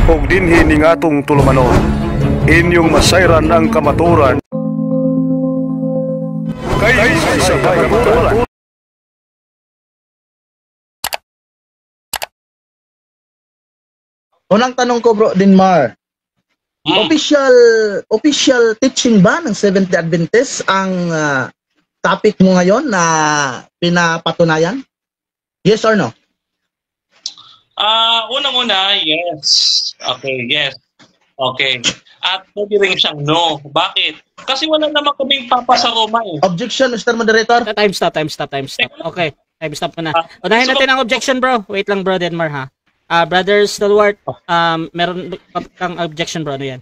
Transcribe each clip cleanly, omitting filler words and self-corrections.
ug dinhi ning atong tulumanon. Inyong masayran ang kamaturan kay sa kamaturan. Unang tanong ko bro, Dinmar. Official teaching ba ng Seventh-day Adventist ang topic mo ngayon na pinapatunayan? Yes or no? Unang-una, yes. Okay, yes. Okay. At pwede rin siyang no. Bakit? Kasi wala naman kaming papa sa Roma eh. Objection, Mr. Moderator. Time stop. Okay, time stop muna. Unahin natin ang objection, bro. Wait lang, bro, Denmar, ha? Brother Stalwart, meron kang objection, bro. Ano yan?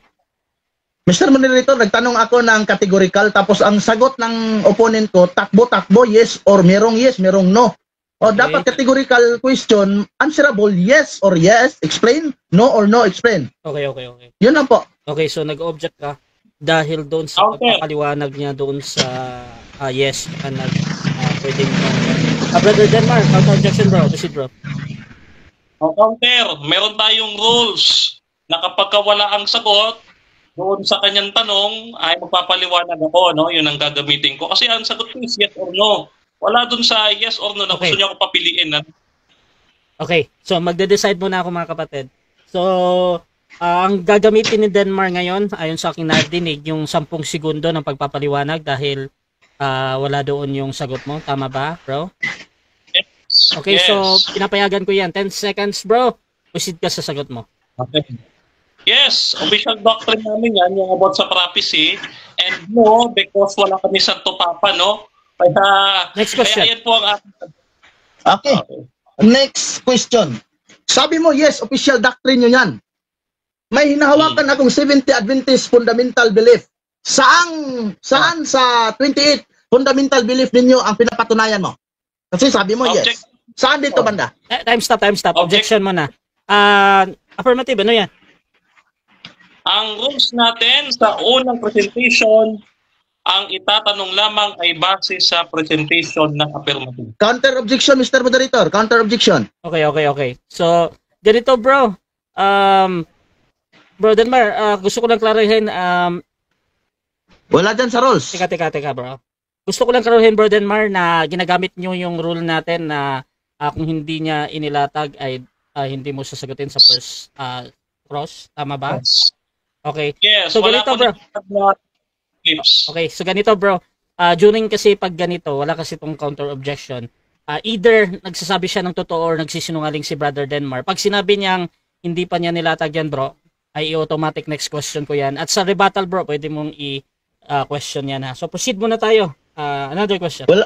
Mr. Moderator, nagtanong ako ng categorical tapos ang sagot ng opponent ko, takbo-takbo, yes or merong yes, merong no. O Okay. dapat categorical question, answerable yes or yes, explain, no or no, explain. Okay. Yun lang po. Okay, so nag-object ka dahil doon sa Okay. pagpapaliwanag niya doon sa yes ka pwedeng Brother Denmar, counter objection, bro. Proceed, bro. Counter, meron tayong rules na kapag wala ang sagot doon sa kanyang tanong ay magpapaliwanag ako, no? Yun ang gagamitin ko. Kasi ang sagot ko is yes or no. Wala doon sa yes or no na Okay. gusto niya ako papiliin. Okay, so magde-decide muna ako, mga kapatid. So, ang gagamitin ni Denmar ngayon, ayon sa aking narinig, yung 10 segundo ng pagpapaliwanag dahil wala doon yung sagot mo. Tama ba, bro? Yes. Okay, Yes. so pinapayagan ko yan. 10 seconds, bro. Proceed ka sa sagot mo. Okay. Yes, official doctrine namin yan, yung about sa prophecy. And no, because wala kami Santo Papa, no? Kaya, Next question. Kaya yan po ang ating... Okay. Next question. Sabi mo, yes, official doctrine nyo yan. May hinahawakan akong 70 Adventist fundamental belief. Saan sa 28 fundamental belief ninyo ang pinapatunayan mo? Kasi sabi mo, yes. Saan dito, banda? Time stop. Objection mo na. Affirmative, ano yan? Ang rules natin sa unang presentation, ang itatanong lamang ay base sa presentation ng affirmative. Counter objection, Mr. Moderator. Counter objection. Okay. So, ganito, bro. Bro Denmar, gusto ko lang klarihin. Wala dyan sa rules. Teka, bro. Gusto ko lang klarihin, bro Denmar, na ginagamit nyo yung rule natin na kung hindi niya inilatag ay hindi mo sasagutin sa first cross. Tama ba? Yes. Okay. Yes, So, wala ganito, ko bro. na clips. Okay, so ganito, bro. During kasi pag ganito, wala kasi itong counter objection. Either nagsasabi siya ng totoo or nagsisinungaling si Brother Denmar. Pag sinabi niyang hindi pa niya nilatag yan, bro, ay automatic next question ko yan. At sa rebuttal, bro, pwede mong i-question yan, ha. So proceed muna tayo. Another question. Wala.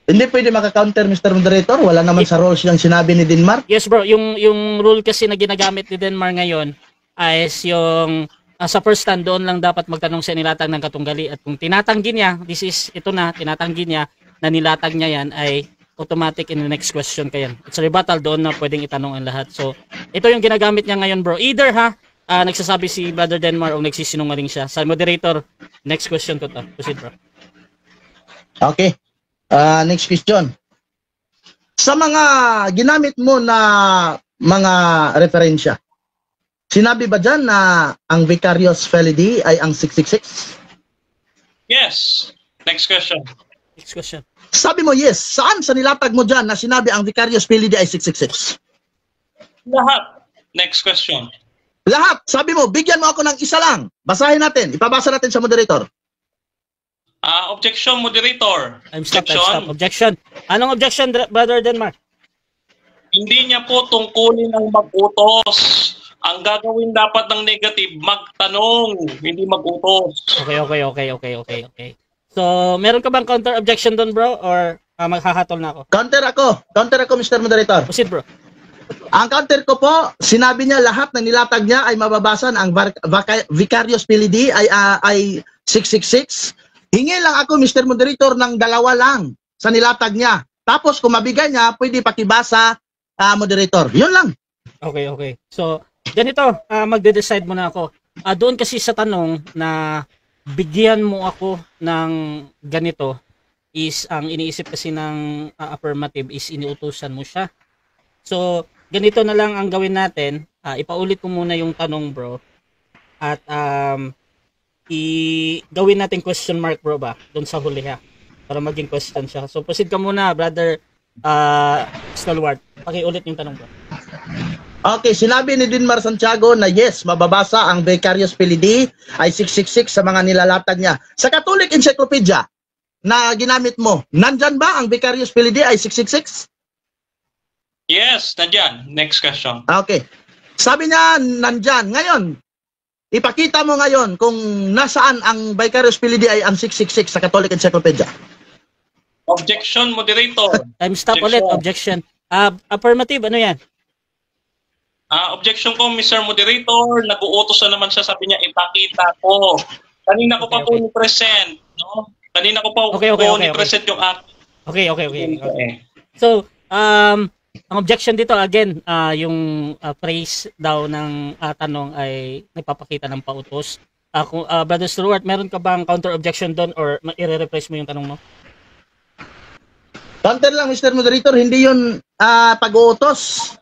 Hindi pwede maka-counter, Mr. Moderator. Wala naman sa rules yung sinabi ni Dinmar. Yes, bro. Yung rule kasi na ginagamit ni Denmar ngayon ay yung sa first stand doon lang dapat magtanong sa nilatag ng katunggali at kung tinatanggi niya, tinatanggi niya na nilatag niya yan ay automatic in the next question ka yan. It's a rebuttal doon na pwedeng itanong ang lahat. So, ito yung ginagamit niya ngayon, bro. Either nagsasabi si Brother Denmar o nagsisinungaling siya. Sa moderator, next question ko to. Proceed, bro. Okay. Next question. Sa mga ginamit mo na mga referensya, sinabi ba dyan na ang Vicarious Felidi ay ang 666? Yes. Next question. Next question. Sabi mo yes. Saan sa nilatag mo dyan na sinabi ang Vicarious Felidi ay 666? Lahat. Next question. Lahat. Sabi mo, bigyan mo ako ng isa lang. Basahin natin. Ipabasa natin sa moderator. Objection, moderator. Time stop. Objection. Anong objection, Brother Denmar? Hindi niya po tungkulin ang mag-utos. Ang gagawin dapat ng negative, magtanong, hindi mag-utos. Okay. So, meron ka bang counter objection doon, bro? Or maghahatol na ako? Counter ako, Mr. Moderator. Proceed, bro. Ang counter ko po, sinabi niya lahat ng nilatag niya ay mababasan ang Vicarious Felidi ay 666. Hingi lang ako, Mr. Moderator, ng dalawa lang sa nilatag niya. Tapos kung mabigay niya, pwede pakibasa, moderator. Yun lang. Okay. So, ganito, magde-decide muna ako. Doon kasi sa tanong na bigyan mo ako ng ganito is ang iniisip kasi ng affirmative is iniutusan mo siya. So, ganito na lang ang gawin natin. Ipaulit ko muna yung tanong, bro. At gawin natin question mark, bro, ba? Doon sa huli, ha? Para maging question siya. So, proceed ka muna, brother Stalwart. Pakiulit yung tanong, bro. Okay, sinabi ni Dinmar Santiago na yes, mababasa ang Vicarious Filii ay 666 sa mga nilalatag niya. Sa Catholic Encyclopedia na ginamit mo, nandyan ba ang Vicarious Filii ay 666? Yes, nandyan. Next question. Okay. Sabi niya, nandyan. Ngayon, ipakita mo ngayon kung nasaan ang Vicarious Filii ay ang 666 sa Catholic Encyclopedia. Objection, moderator. Time stop ulit. Objection. Affirmative, ano yan? Objection ko, Mr. Moderator, nag-uutos na naman siya, sabi niya, ipakita ko. Kanina ko pa po ni-present, no? Kanina ko pa ni-present yung act. Okay. So, ang objection dito, again, yung phrase daw ng tanong ay nagpapakita ng pautos. Brother Stewart, meron ka bang counter-objection doon or i-rephrase mo yung tanong mo? Counter lang, Mr. Moderator, hindi yun pag-uutos.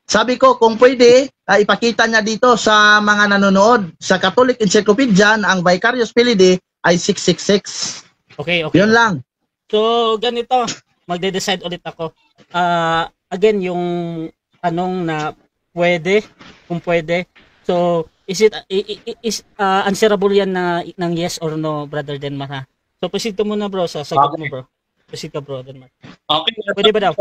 Sabi ko, kung pwede, ipakita niya dito sa mga nanonood sa Catholic Encyclopedia na ang Vicarious Filii ay 666. Okay. Yun lang. So, ganito, magde-decide ulit ako. Again, yung tanong na pwede, kung pwede. So, is answerable yan ng yes or no, Brother Denmar, ha? So, proceed ka muna, bro, sa sagot mo, bro. Proceed ka, bro, Denmar. Okay. Pwede ba daw?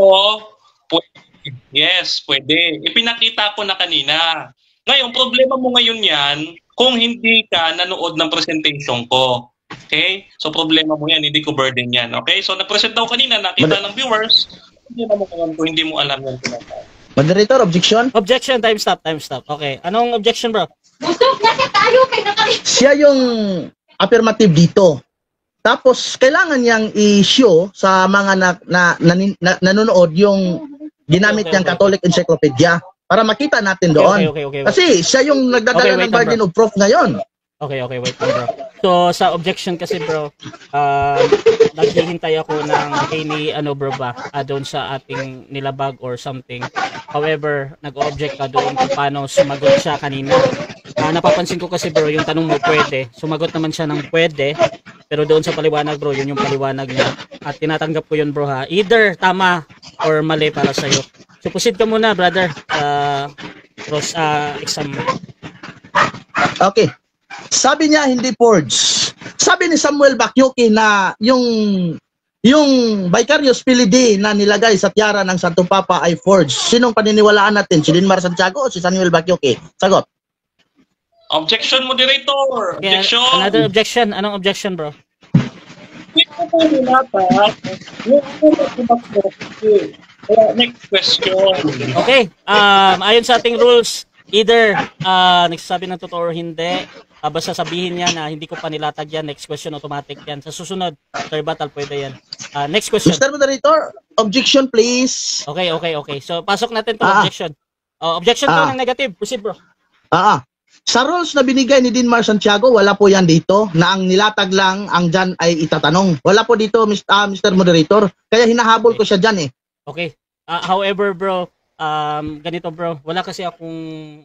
Pwede. Yes, pwede. Ipinakita ko na kanina. Ngayon, problema mo ngayon yan kung hindi ka nanood ng presentation ko. Okay? So, problema mo yan. Hindi ko burden yan. Okay? So, nag-present daw kanina, nakita ng viewers. Hindi mo alam kung hindi mo alam yan. Moderator, objection? Objection, time stop. Okay. Anong objection, bro? Siya yung affirmative dito. Tapos, kailangan niyang i-show sa mga nanonood yung ginamit niyang Catholic Encyclopedia para makita natin doon. Okay. Kasi siya yung nagdadala ng burden of proof ngayon. Okay, wait lang, bro. So, sa objection kasi, bro, naghihintay ako ng any, bro ba, doon sa ating nilabag or something. However, nag-object ka doon kung paano sumagot siya kanina. Napapansin ko kasi, bro, yung tanong mo pwede. Sumagot naman siya ng pwede. Pero doon sa paliwanag, bro, yun yung paliwanag niya. At tinatanggap ko yun, bro, ha. Either tama or mali para sa'yo. So, proceed ka muna, brother. Exam. Okay. Sabi niya, hindi forged. Sabi ni Samuel Bakyuki na yung Vicarious Filii na nilagay sa tiara ng Santo Papa ay forged. Sinong paniniwalaan natin? Si Dinmar Santiago o si Samuel Bakyuki? Sagot. Objection, moderator. Okay, Objection. another objection. Anong objection, bro? Next question. Okay. Ayon sa ating rules, either nagsasabi ng totoo or hindi, basta sabihin niya na hindi ko pa nilatag yan, next question automatic yan. Sa susunod, Sir Batal, pwede yan. Next question. Mr. Moderator, objection please. Okay. So, pasok natin to objection. Objection to ng negative. Proceed, bro. Sa rules na binigay ni Dinmar Santiago, wala po yan dito na ang nilatag lang ang dyan ay itatanong. Wala po dito, Mr. Moderator. Kaya hinahabol ko siya dyan eh. Okay. However, bro, ganito, bro. Wala kasi akong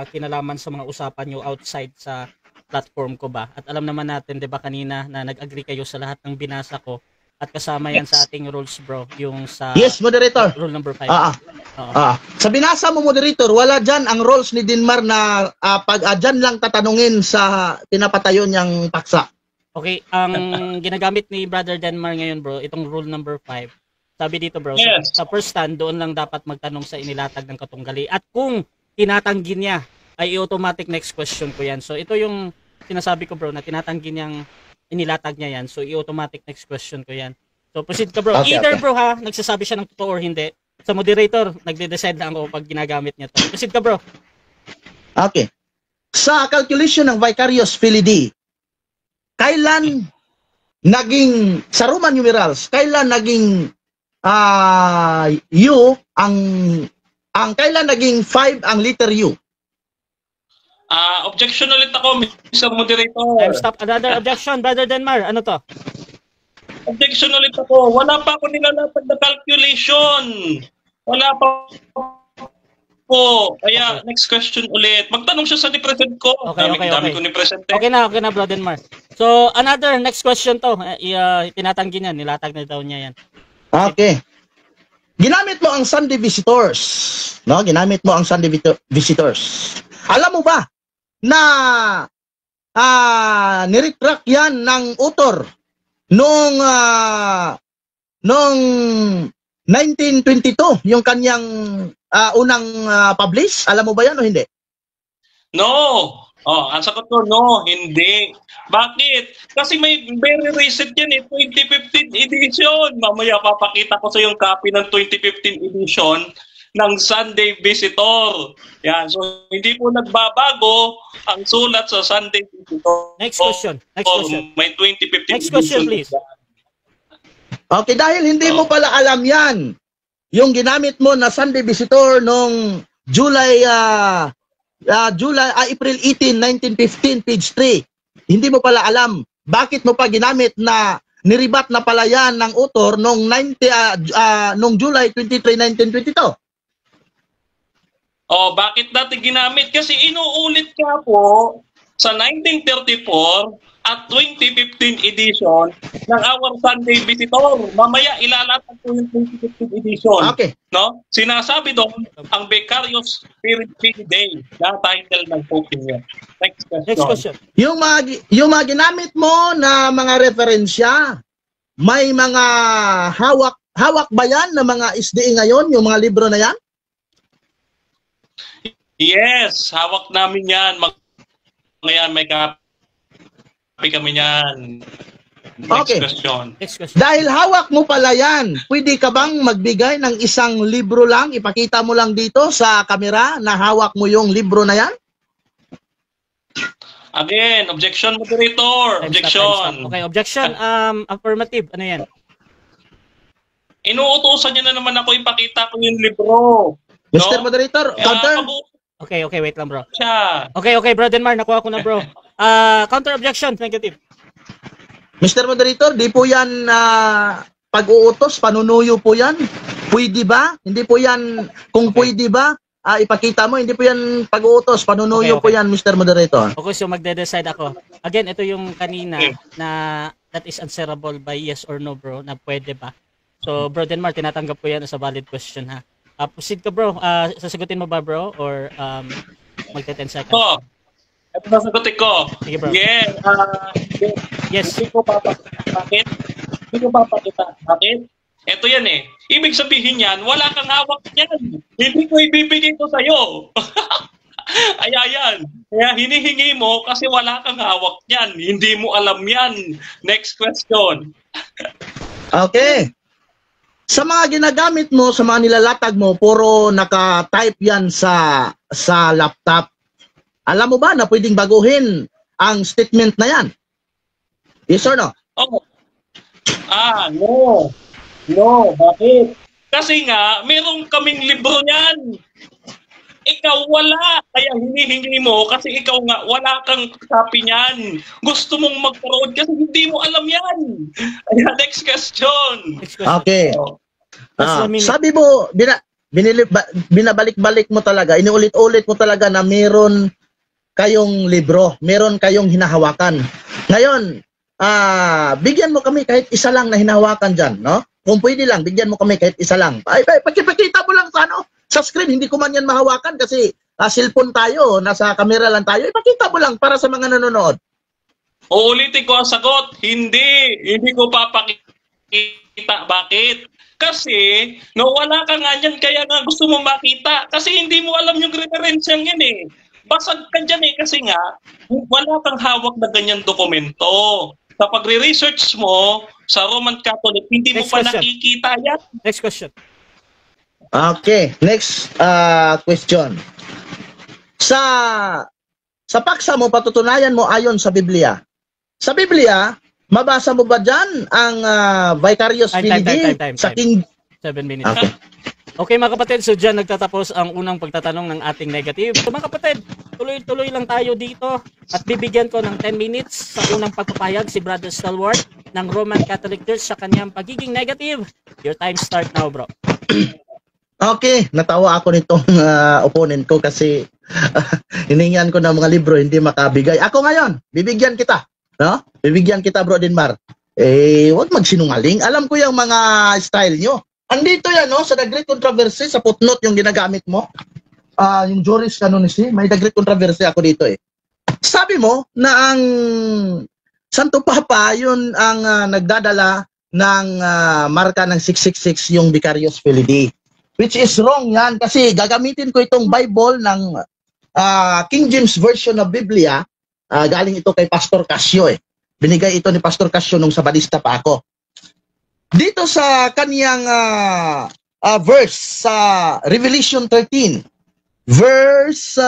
kinalaman sa mga usapan nyo outside sa platform ko ba. At alam naman natin, di ba, kanina na nag-agree kayo sa lahat ng binasa ko. At kasama yan sa ating rules, bro. Yung sa Yes, Moderator. rule number 5. Sa binasa mo, Moderator, wala dyan ang rules ni Dinmar na pag dyan lang tatanungin sa pinapatayo niyang paksa. Okay, ang ginagamit ni Brother Denmar ngayon, bro, itong rule number 5. Sabi dito, bro, Yes. sa first stand, doon lang dapat magtanong sa inilatag ng katunggali. At kung tinatanggi niya, ay automatic next question ko yan. So, ito yung sinasabi ko, bro, na tinatanggi niyang inilatag niya yan. So, i-automatic next question ko yan. So, proceed ka, bro. Okay, Either, okay. bro, ha, nagsasabi siya ng totoo or hindi. Sa moderator, nagde-decide lang ako pag ginagamit niya to. Proceed ka, bro. Okay. Sa calculation ng Vicarious Filii, kailan naging, sa Roman numerals, kailan naging U, ang kailan naging 5 ang letter U? Objection ulit ako, Mr. Moderator. Time stop. Another objection, Brother Denmar. Ano to? Objection ulit ako. Wala pa ako nilalatag na calculation. Wala pa ko. Kaya next question ulit. Magtanong siya sa ni-present ko. Okay. Dami ko ni-present. Okay na, Bro Denmark. So, another next question to. Tinatanggi niya, nilatag na daw niya yan. Okay. Ginamit mo ang Sunday Visitors. No, ginamit mo ang Sunday Visitors. Alam mo ba na niretract yan ng author nung 1922, yung kanyang unang publish? Alam mo ba yan o hindi? No. Ang sagot ko, no, hindi. Bakit? Kasi may very recent yan 2015 edition. Mamaya papakita ko sa yung copy ng 2015 edition ng Sunday Visitor. Yan, so hindi po nagbabago ang sulat sa Sunday Visitor. Next question. May 2015 Next question, please. Okay, dahil hindi mo pala alam yan, yung ginamit mo na Sunday Visitor nung April 18, 1915, page 3. Hindi mo pala alam. Bakit mo pa ginamit na niribat na pala yan ng author nung July 23, 1922? Bakit natin ginamit? Kasi inuulit ka po sa 1934 at 2015 edition ng Our Sunday Visitor. Mamaya ilalatag ko yung 2015 edition. Okay. No? Sinasabi doon ang Vicarious Spirit Day na title ng coping niya. Next question. Yung mga ginamit mo na mga referensya, may mga hawak ba yan na mga SDE ngayon, yung mga libro na yan? Yes, hawak namin yan. Ngayon may copy kami yan. Next question. Dahil hawak mo pala yan, pwede ka bang magbigay ng isang libro lang, ipakita mo lang dito sa kamera na hawak mo yung libro na yan? Again, objection, moderator. Objection. Okay, objection. Affirmative. Ano yan? Inuutosan niya na naman ako ipakita ko yung libro. Mr. Moderator, counter. Okay, wait lang, bro. Siya. Okay, Bro Denmark, nakuha ko na, bro. Counter objection, negative. Mr. Moderator, di po yan pag-uutos, panunuyo po yan. Pwede ba? Hindi po yan, kung pwede ba, ipakita mo, hindi po yan pag-uutos, panunuyo po yan, Mr. Moderator. Okay, so magde-decide ako. Again, ito yung kanina na that is answerable by yes or no, bro, na pwede ba. So, Bro Denmark, tinatanggap ko yan as a valid question, ha. Proceed ka, bro. Sasagutin mo ba, bro? Or magte-10 seconds? Ito sasagutin ko. Sige, bro. Yeah. Yes. Hindi ko papakita. Bakit? Ito yan eh. Ibig sabihin yan, wala kang hawak yan. Hindi ko ibibigay ko sa'yo. Ayan. Kaya hinihingi mo kasi wala kang hawak yan. Hindi mo alam yan. Next question. Okay. Sa mga ginagamit mo, sa mga nilalatag mo, puro naka-type yan sa laptop. Alam mo ba na pwedeng baguhin ang statement na yan? Yes or no? No. Bakit? Kasi nga, meron kaming libro niyan. Ikaw wala. Kaya hinihingi mo kasi ikaw nga, wala kang copy niyan. Gusto mong magkaroon kasi hindi mo alam yan. Ayan, next question. Okay. Sabi mo, binabalik-balik mo talaga, inuulit-ulit mo talaga na meron kayong libro, meron kayong hinahawakan. Ngayon, bigyan mo kami kahit isa lang na hinahawakan dyan, no? Kung pwede lang, bigyan mo kami kahit isa lang. Pakipakita mo lang sa screen, hindi ko man yan mahawakan kasi cellphone tayo, nasa camera lang tayo. Ipakita mo lang para sa mga nanonood. Uulitin ko ang sagot, hindi ko papakita. Bakit? Kasi, wala ka nga niyan, kaya nga gusto mo makita. Kasi hindi mo alam yung referensyang yan eh. Basag ka dyan eh, kasi nga, wala kang hawak na ganyan dokumento. Sa pagre-research mo, sa Roman Catholic, hindi mo pa nakikita yan. Next question. Okay, next question. Sa paksa mo, patutunayan mo ayon sa Biblia. Sa Biblia, mabasa mo ba dyan ang Vicarious Filii sa King? 7 minutes. Okay mga kapatid, so dyan nagtatapos ang unang pagtatanong ng ating negative. So mga kapatid, tuloy-tuloy lang tayo dito at bibigyan ko ng 10 minutes sa unang pagpapahayag si Brother Stalwart ng Roman Catholic Church sa kanyang pagiging negative. Your time start now, bro. Okay, natawa ako nitong opponent ko kasi hiningan ko ng mga libro, hindi makabigay. Ako ngayon, bibigyan kita. No? Bibigyan kita, Bro Denmar. Huwag magsinungaling. Alam ko yung mga style nyo. Andito yan, no? Sa The Great Controversy, sa footnote yung ginagamit mo. Yung Juris Canonici, may The Great Controversy ako dito eh. Sabi mo na ang Santo Papa, yun ang nagdadala ng marka ng 666 yung Vicarious Filii. Which is wrong yan kasi gagamitin ko itong Bible ng King James Version of Biblia. Galing ito kay Pastor Casio eh. Binigay ito ni Pastor Casio nung Sabadista pa ako. Dito sa kaniyang verse sa Revelation 13, verse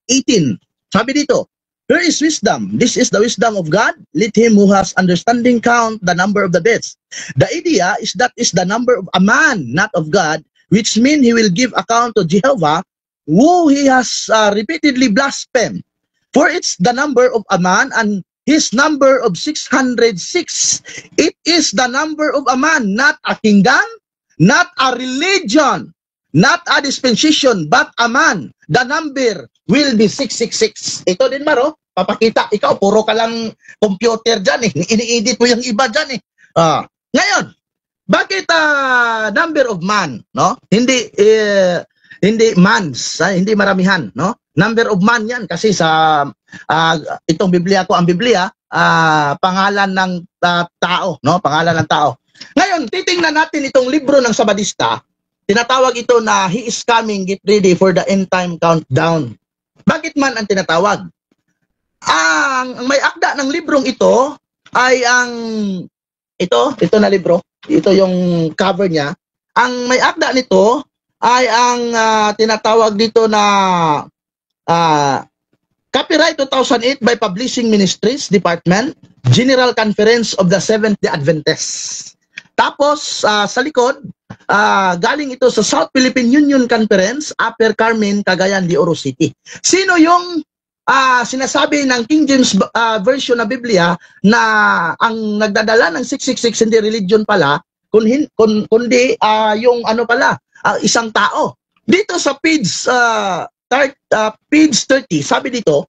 18, sabi dito, "Here is wisdom. This is the wisdom of God. Let him who has understanding count the number of the beasts." The idea is that is the number of a man, not of God, which means he will give account to Jehovah, who he has repeatedly blasphemed. For it's the number of a man, and his number of 606. It is the number of a man, not a kingdom, not a religion, not a dispensation, but a man. The number will be 666. Ito din, Maro, papakita. Ikaw, puro ka lang computer dyan eh. Ini-edit mo yung iba dyan eh. Ngayon, bakit number of man, no? Hindi mans, hindi maramihan, no? Number of man yan kasi sa itong Biblia ko, ang Biblia, pangalan ng tao, no? Pangalan ng tao. Ngayon, titingnan natin itong libro ng Sabadista. Tinatawag ito na He is coming, get ready for the end time countdown. Bakit man ang tinatawag? Ang may akda ng librong ito ay ang ito na libro. Ito yung cover niya. Ang may akda nito ay ang tinatawag dito na copyright 2008 by Publishing Ministries Department, General Conference of the Seventh-day Adventists. Tapos sa likod, galing ito sa South Philippine Union Conference, Upper Carmen, Cagayan de Oro City. Sino yung sinasabi ng King James version na Biblia na ang nagdadala ng 666 hindi religion pala, kundi yung ano pala, isang tao. Dito sa page 30, sabi dito,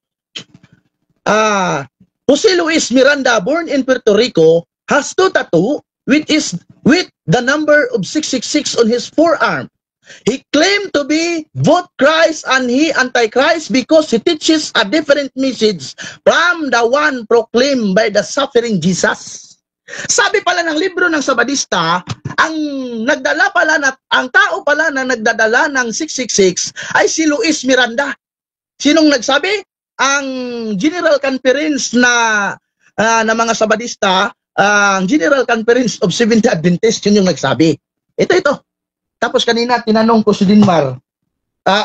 Jose Luis Miranda, born in Puerto Rico, has two tattoo with the number of 666 on his forearm. He claimed to be both Christ and he Antichrist because he teaches a different message from the one proclaimed by the suffering Jesus. Sabi pala ng libro ng Sabadista, ang nagdala pala ang tao pala na nagdadala ng 666 ay si Luis Miranda. Sinong nagsabi? Ang General Conference na mga Sabadista, ang General Conference of Seventh-day Adventists, yun yung nagsabi. Ito. Tapos kanina tinanong ko si Denmar,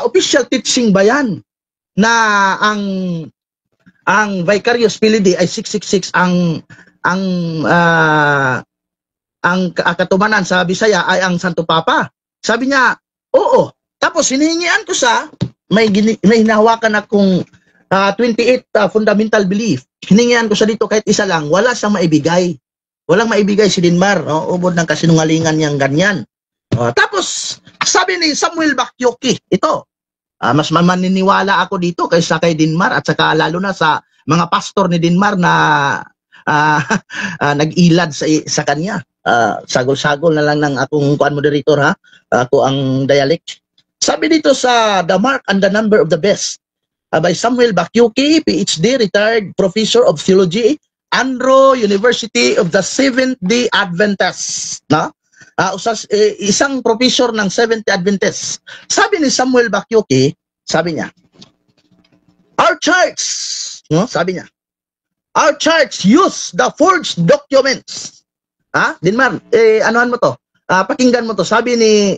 official teaching ba yan na ang Vicarious Filii ay 666 ang katumanan sa Bisaya ay ang Santo Papa? Sabi niya, oo. Tapos hinihingian ko sa may hinahawakan akong 28 fundamental belief. Hiningian ko sa dito kahit isa lang, wala siyang maibigay. Walang maibigay si Denmar, ubod ng kasinungalingan niyang ganyan. Tapos sabi ni Samuel Bakyoki, ito, mas maniniwala ako dito kaysa kay Denmar at saka lalo na sa mga pastor ni Denmar na nag-ilad sa kanya. Sagol-sagol na lang ng akong moderator ha. Ako ang dialect. Sabi dito sa The Mark and the Number of the Beast by Samuel Bakyoki, PhD, retired professor of theology, Andrew University of the Seventh-day Adventists. No? Isang professor ng Seventh-day Adventists. Sabi ni Samuel Bakyoki, sabi niya, our church, no? Sabi niya, our church use the forged documents. Denmar, anuhan mo to? Pakinggan mo to. Sabi ni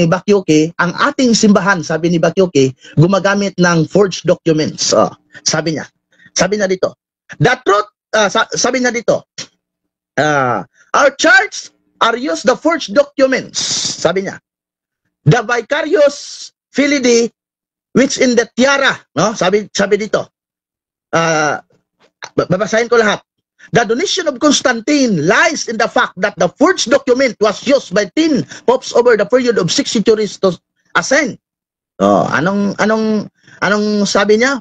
Bakyoki, ang ating simbahan, sabi ni Bakyoki, gumagamit ng forged documents. Sabi niya dito, the truth, sabi niya dito, our church are use the forged documents. Sabi niya, the Vicarious Filii, which in the tiara, no? Sabi dito, babasahin ko lahat. The donation of Constantine lies in the fact that the forged document was used by 10 popes over the period of 6 centuries to ascend. Oh, anong sabi niya?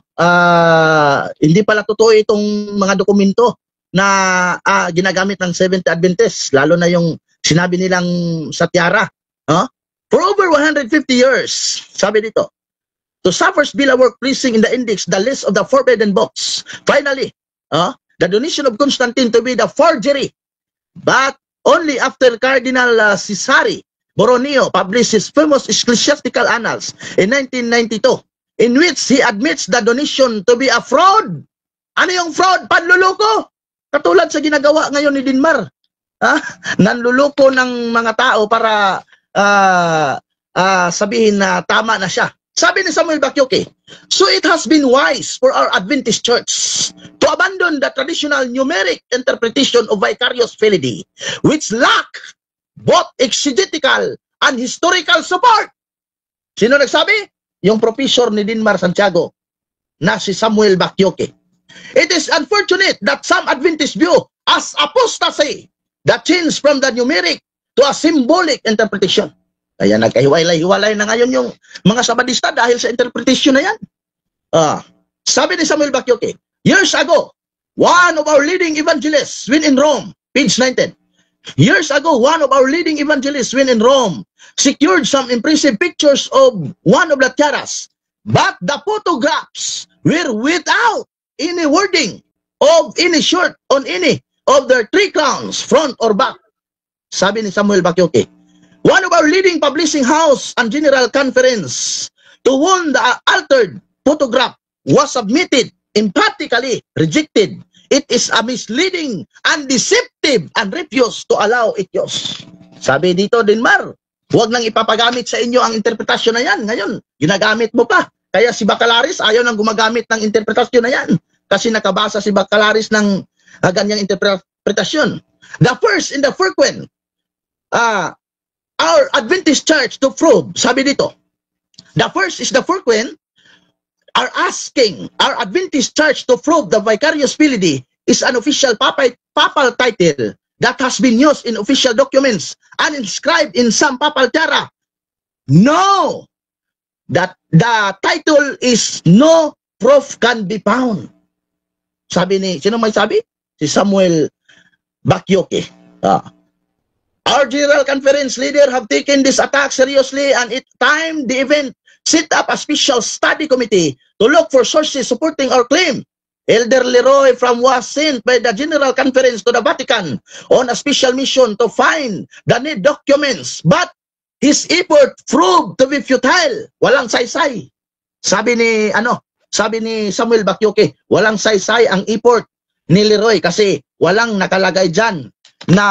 Hindi pala totoo itong mga dokumento na ginagamit ng Seventh Adventist, lalo na yung sinabi nilang sa tiara. For over 150 years, sabi dito, to suffers bill a work placing in the index the list of the forbidden books. Finally, the donation of Constantine to be the forgery, but only after Cardinal Cesare Borromeo published his famous Ecclesiastical Annals in 1992, in which he admits the donation to be a fraud. Ano yung fraud? Panluloko. Katulad sa ginagawa ngayon ni Dinmar. Nanluloko ng mga tao para sabihin na tama na siya. Sabi ni Samuel Bakyoke, so it has been wise for our Adventist Church to abandon the traditional numeric interpretation of vicarious fidelity, which lack both exegetical and historical support. Sino nagsabi? Yung professor ni Dinmar Santiago na si Samuel Bakyoke. It is unfortunate that some Adventists view as apostasy the change from the numeric to a symbolic interpretation. Kaya nagkahiwalay-hiwalay na ngayon yung mga Sabadista dahil sa interpretation na yan. Sabi ni Samuel Bakyoke, years ago, one of our leading evangelists when in Rome, page 19, years ago, one of our leading evangelists when in Rome secured some impressive pictures of one of the tiaras, but the photographs were without any wording of any sort on any of their 3 crowns, front or back. Sabi ni Samuel Bakyoke, one of our leading publishing house and general conference to whom the altered photograph was submitted emphatically rejected. It is a misleading and deceptive and refused to allow it use. Sabi dito, Dinmar, huwag nang ipapagamit sa inyo ang interpretasyon na yan. Ngayon, ginagamit mo pa. Kaya si Bacalaris ayaw nang gumagamit ng interpretasyon na yan. Kasi nakabasa si Bacalaris ng ganyang interpretasyon. The first in the frequent our Adventist Church to prove, sabi dito, the first is the frequent are asking our Adventist Church to prove the vicarious fidelity is an official papal title that has been used in official documents and inscribed in some papal tiara. No! That the title is no proof can be found. Sabi ni, sino may sabi? Si Samuel Bakyoke. Our General Conference leader have taken this attack seriously and it time the event set up a special study committee to look for sources supporting our claim. Elder Leroy was sent by the General Conference to the Vatican on a special mission to find the need documents, but his effort proved to be futile. Walang saysay. Sabi ni Samuel Bakyoke, walang saysay ang effort ni Leroy kasi walang nakalagay dyan na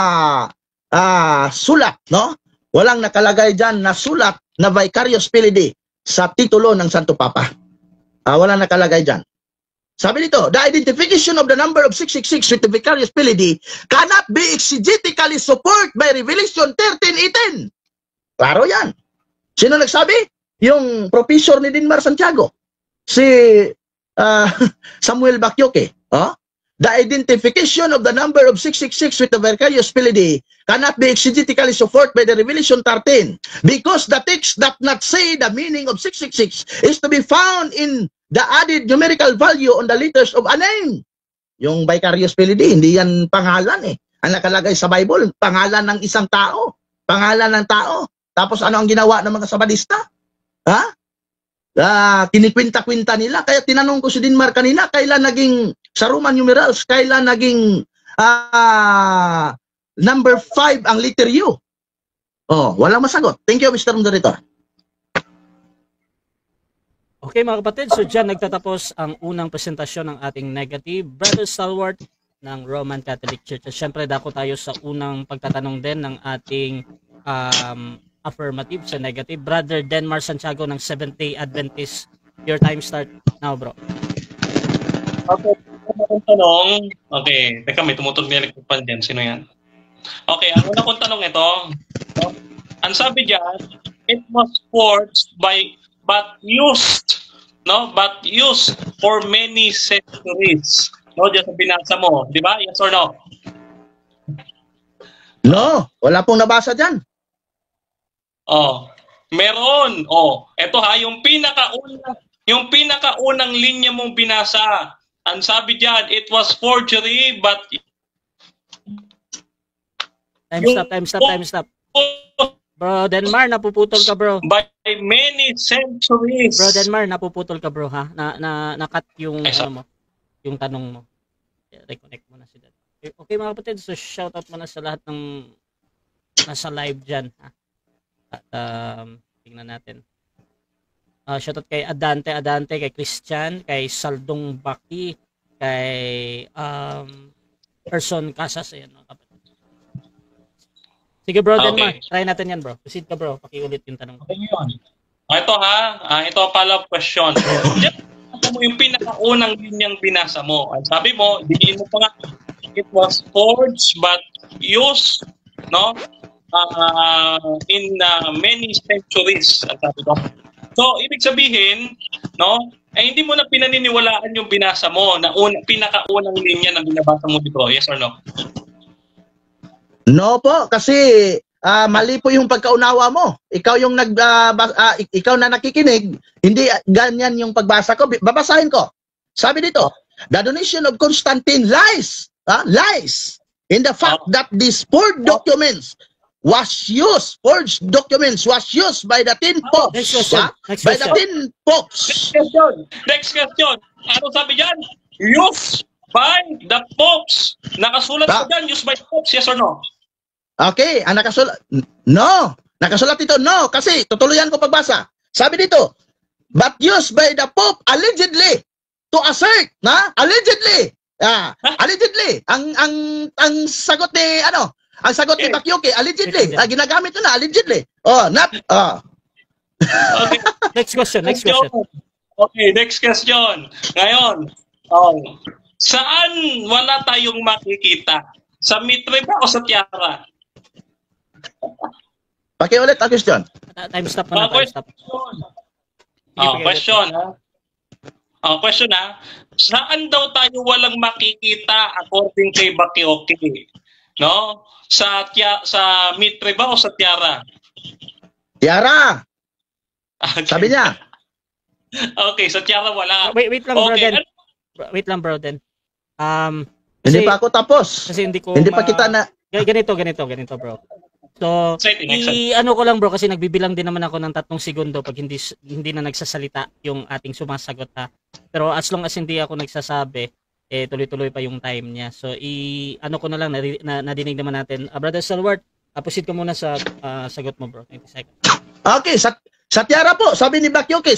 sulat, no? Walang nakalagay dyan na sulat na vicarious fidelity sa titulo ng Santo Papa. Walang nakalagay dyan. Sabi dito, the identification of the number of 666 with the vicarious fidelity cannot be exegetically supported by Revelation 13:18. Klaro yan. Sino nagsabi? Yung professor ni Dinmar Santiago. Si Samuel Bakyoke. The identification of the number of 666 with the vicarious fidelity cannot be exegetically supported by the Revelation 13 because the text does not say the meaning of 666 is to be found in the added numerical value on the letters of a name. Yung vicarious fidelity, hindi yan pangalan eh. Ang nakalagay sa Bible, pangalan ng isang tao. Pangalan ng tao. Tapos ano ang ginawa ng mga Sabadista? Kinikwinta-kwinta nila. Kaya tinanong ko si Dinmar kanina, kailan naging sa Roman numerals, kailan naging number 5 ang letter U? Walang masagot. Thank you, Mr. Moderator. Okay mga kapatid, so dyan nagtatapos ang unang presentasyon ng ating negative Brother Stalwart ng Roman Catholic Church. At syempre dako tayo sa unang pagtatanong din ng ating affirmative sa negative. Brother Denmar Santiago ng Seventh-day Adventist. Your time start now, bro. Okay, ang tanong. Okay, teka, may tumutog na electric pan dyan. Sino yan? Okay, ang una kong tanong ito. Ang sabi dyan, it was forged but used for many centuries. No, diyan sa binasa mo, di ba? Yes or no? No, wala pong nabasa dyan. Oh, meron. Oh, eto ha, yung pinakaunang linya mong binasa. Ang sabi diyan, it was forgery but Time stop. Bro, Denmar, napuputol ka, bro. by many centuries. Bro, Denmar, napuputol ka, bro, ha? Na-cut yung, Ay, ano mo, yung tanong mo. Reconnect mo na si Denmar. Okay, mga kapatid, so shoutout mo na sa lahat ng nasa live dyan, ha? At, tingnan natin. Shoutout kay Adante, kay Christian, kay Saldong Baki, kay, Person Casas, ayan, mga kapatid. Sige bro, Okay. Denmar, try natin yan bro. Proceed ka bro, pakiulit yung tanong. Okay yun. Ito ha, ito ang follow-up question. Diyan mo yung pinakaunang linyang binasa mo. Ang sabi mo, diin mo pa nga, it was forged but used, no? In many centuries, ang sabi ko. So, ibig sabihin, no? Hindi mo na pinaniniwalaan yung binasa mo na pinakaunang linya na binabasa mo dito. Yes or no? No po, kasi mali po yung pagkaunawa mo. Ikaw yung ikaw na nakikinig, hindi ganyan yung pagbasa ko. Babasahin ko. Sabi dito, the donation of Constantine lies in the fact that these forged documents was used by the 10 popes. Next question. By the 10 popes. Next question. Ano sabi dyan? Used by the popes. Nakasulat ko dyan, used by the popes. Yes or no? Okay, ang nakasulat, no. Nakasulat dito, no. Kasi, tutuloyan ko pagbasa. Sabi dito, but used by the Pope allegedly to assert, allegedly. Allegedly. Ang sagot ni, ang sagot ni Bakyoke, allegedly. Ginagamit na, allegedly. Okay. Next question. Okay, next question. Ngayon, saan wala tayong makikita? Sa mitre ba o sa tiara? Pakiulit ang question. Time stop na. Question ha. Saan daw tayo walang makikita according kay Bakyoke? No? Sa mitre ba o sa tiara? Tiara. Okay. Sabi niya. Okay, sa tiara wala. Wait lang bro, Okay, Den. Wait lang bro, Den. Hindi pa ako tapos. Kasi hindi pa kita na. Ganito bro. So, ano ko lang bro kasi nagbibilang din naman ako ng 3 segundo pag hindi na nagsasalita yung ating sumasagot ha. Pero as long as hindi ako nagsasabi, tuloy-tuloy pa yung time niya. So, ano ko na lang, nadinig naman natin. Brother Salwart, proceed ka muna sa sagot mo bro. 20 seconds. Okay, sa tiara po, sabi ni Bakyoke,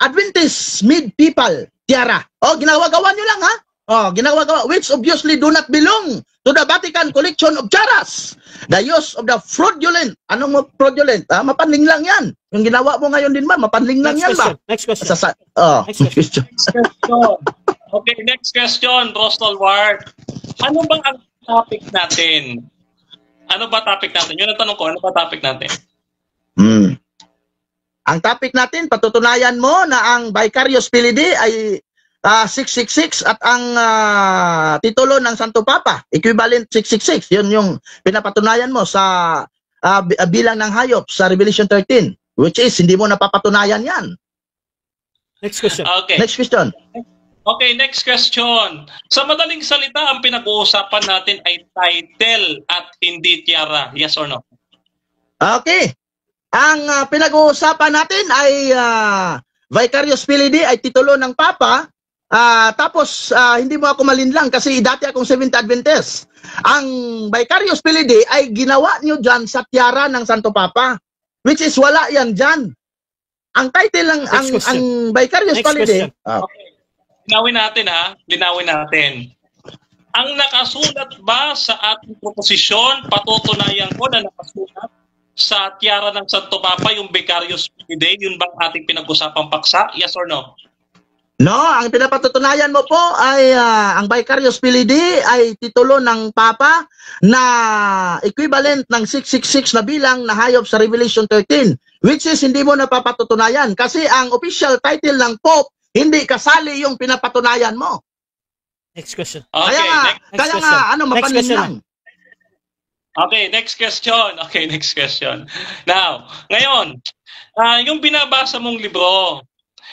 Adventist mid people, tiara. Ginagawa nyo lang ha? Ginagawa, which obviously do not belong to the Vatican collection of tiaras. The use of the fraudulent. Anong fraudulent? Mapanling lang yan. Yung ginawa mo ngayon din ba, mapanling lang yan ba? Next question. Next question. Okay, next question, Rostol Ward. Ano ba ang topic natin? Ano ba topic natin? Yun ang tanong ko, ano ba topic natin? Ang topic natin, patutunayan mo na ang Vicarious Filii ay 666 at ang titulo ng Santo Papa, equivalent 666. Yun yung pinapatunayan mo sa bilang ng hayop sa Revelation 13, which is hindi mo napapatunayan yan. Next question. Okay. Next question. Okay, next question. Sa madaling salita, ang pinag-uusapan natin ay title at hindi tiara. Yes or no? Okay. Ang pinag-uusapan natin ay Vicarious Filii ay titulo ng Papa. Tapos hindi mo ako malinlang kasi dati akong Seventh Adventist. Ang Vicarious Filii ay ginawa nyo dyan sa tiara ng Santo Papa, which is wala yan dyan. Ang title lang, ang Vicarious Filii. Okay. Linawin natin ha. Linawin natin. Ang nakasulat ba sa ating proposisyon, patutunayan ko na nakasulat sa tiara ng Santo Papa yung Vicarious Filii, yun bang ating pinag-usapang paksa? Yes or no? No, ang pinapatutunayan mo po ay ang Vicarious Filii ay titulo ng Papa na equivalent ng 666 na bilang na hayop sa Revelation 13, which is hindi mo napapatutunayan kasi ang official title ng Pope hindi kasali yung pinapatunayan mo. Next question. Okay, next kaya question. nga, ano, Next mapanin question. lang. Okay, next question. Okay, next question. Now, ngayon, yung binabasa mong libro,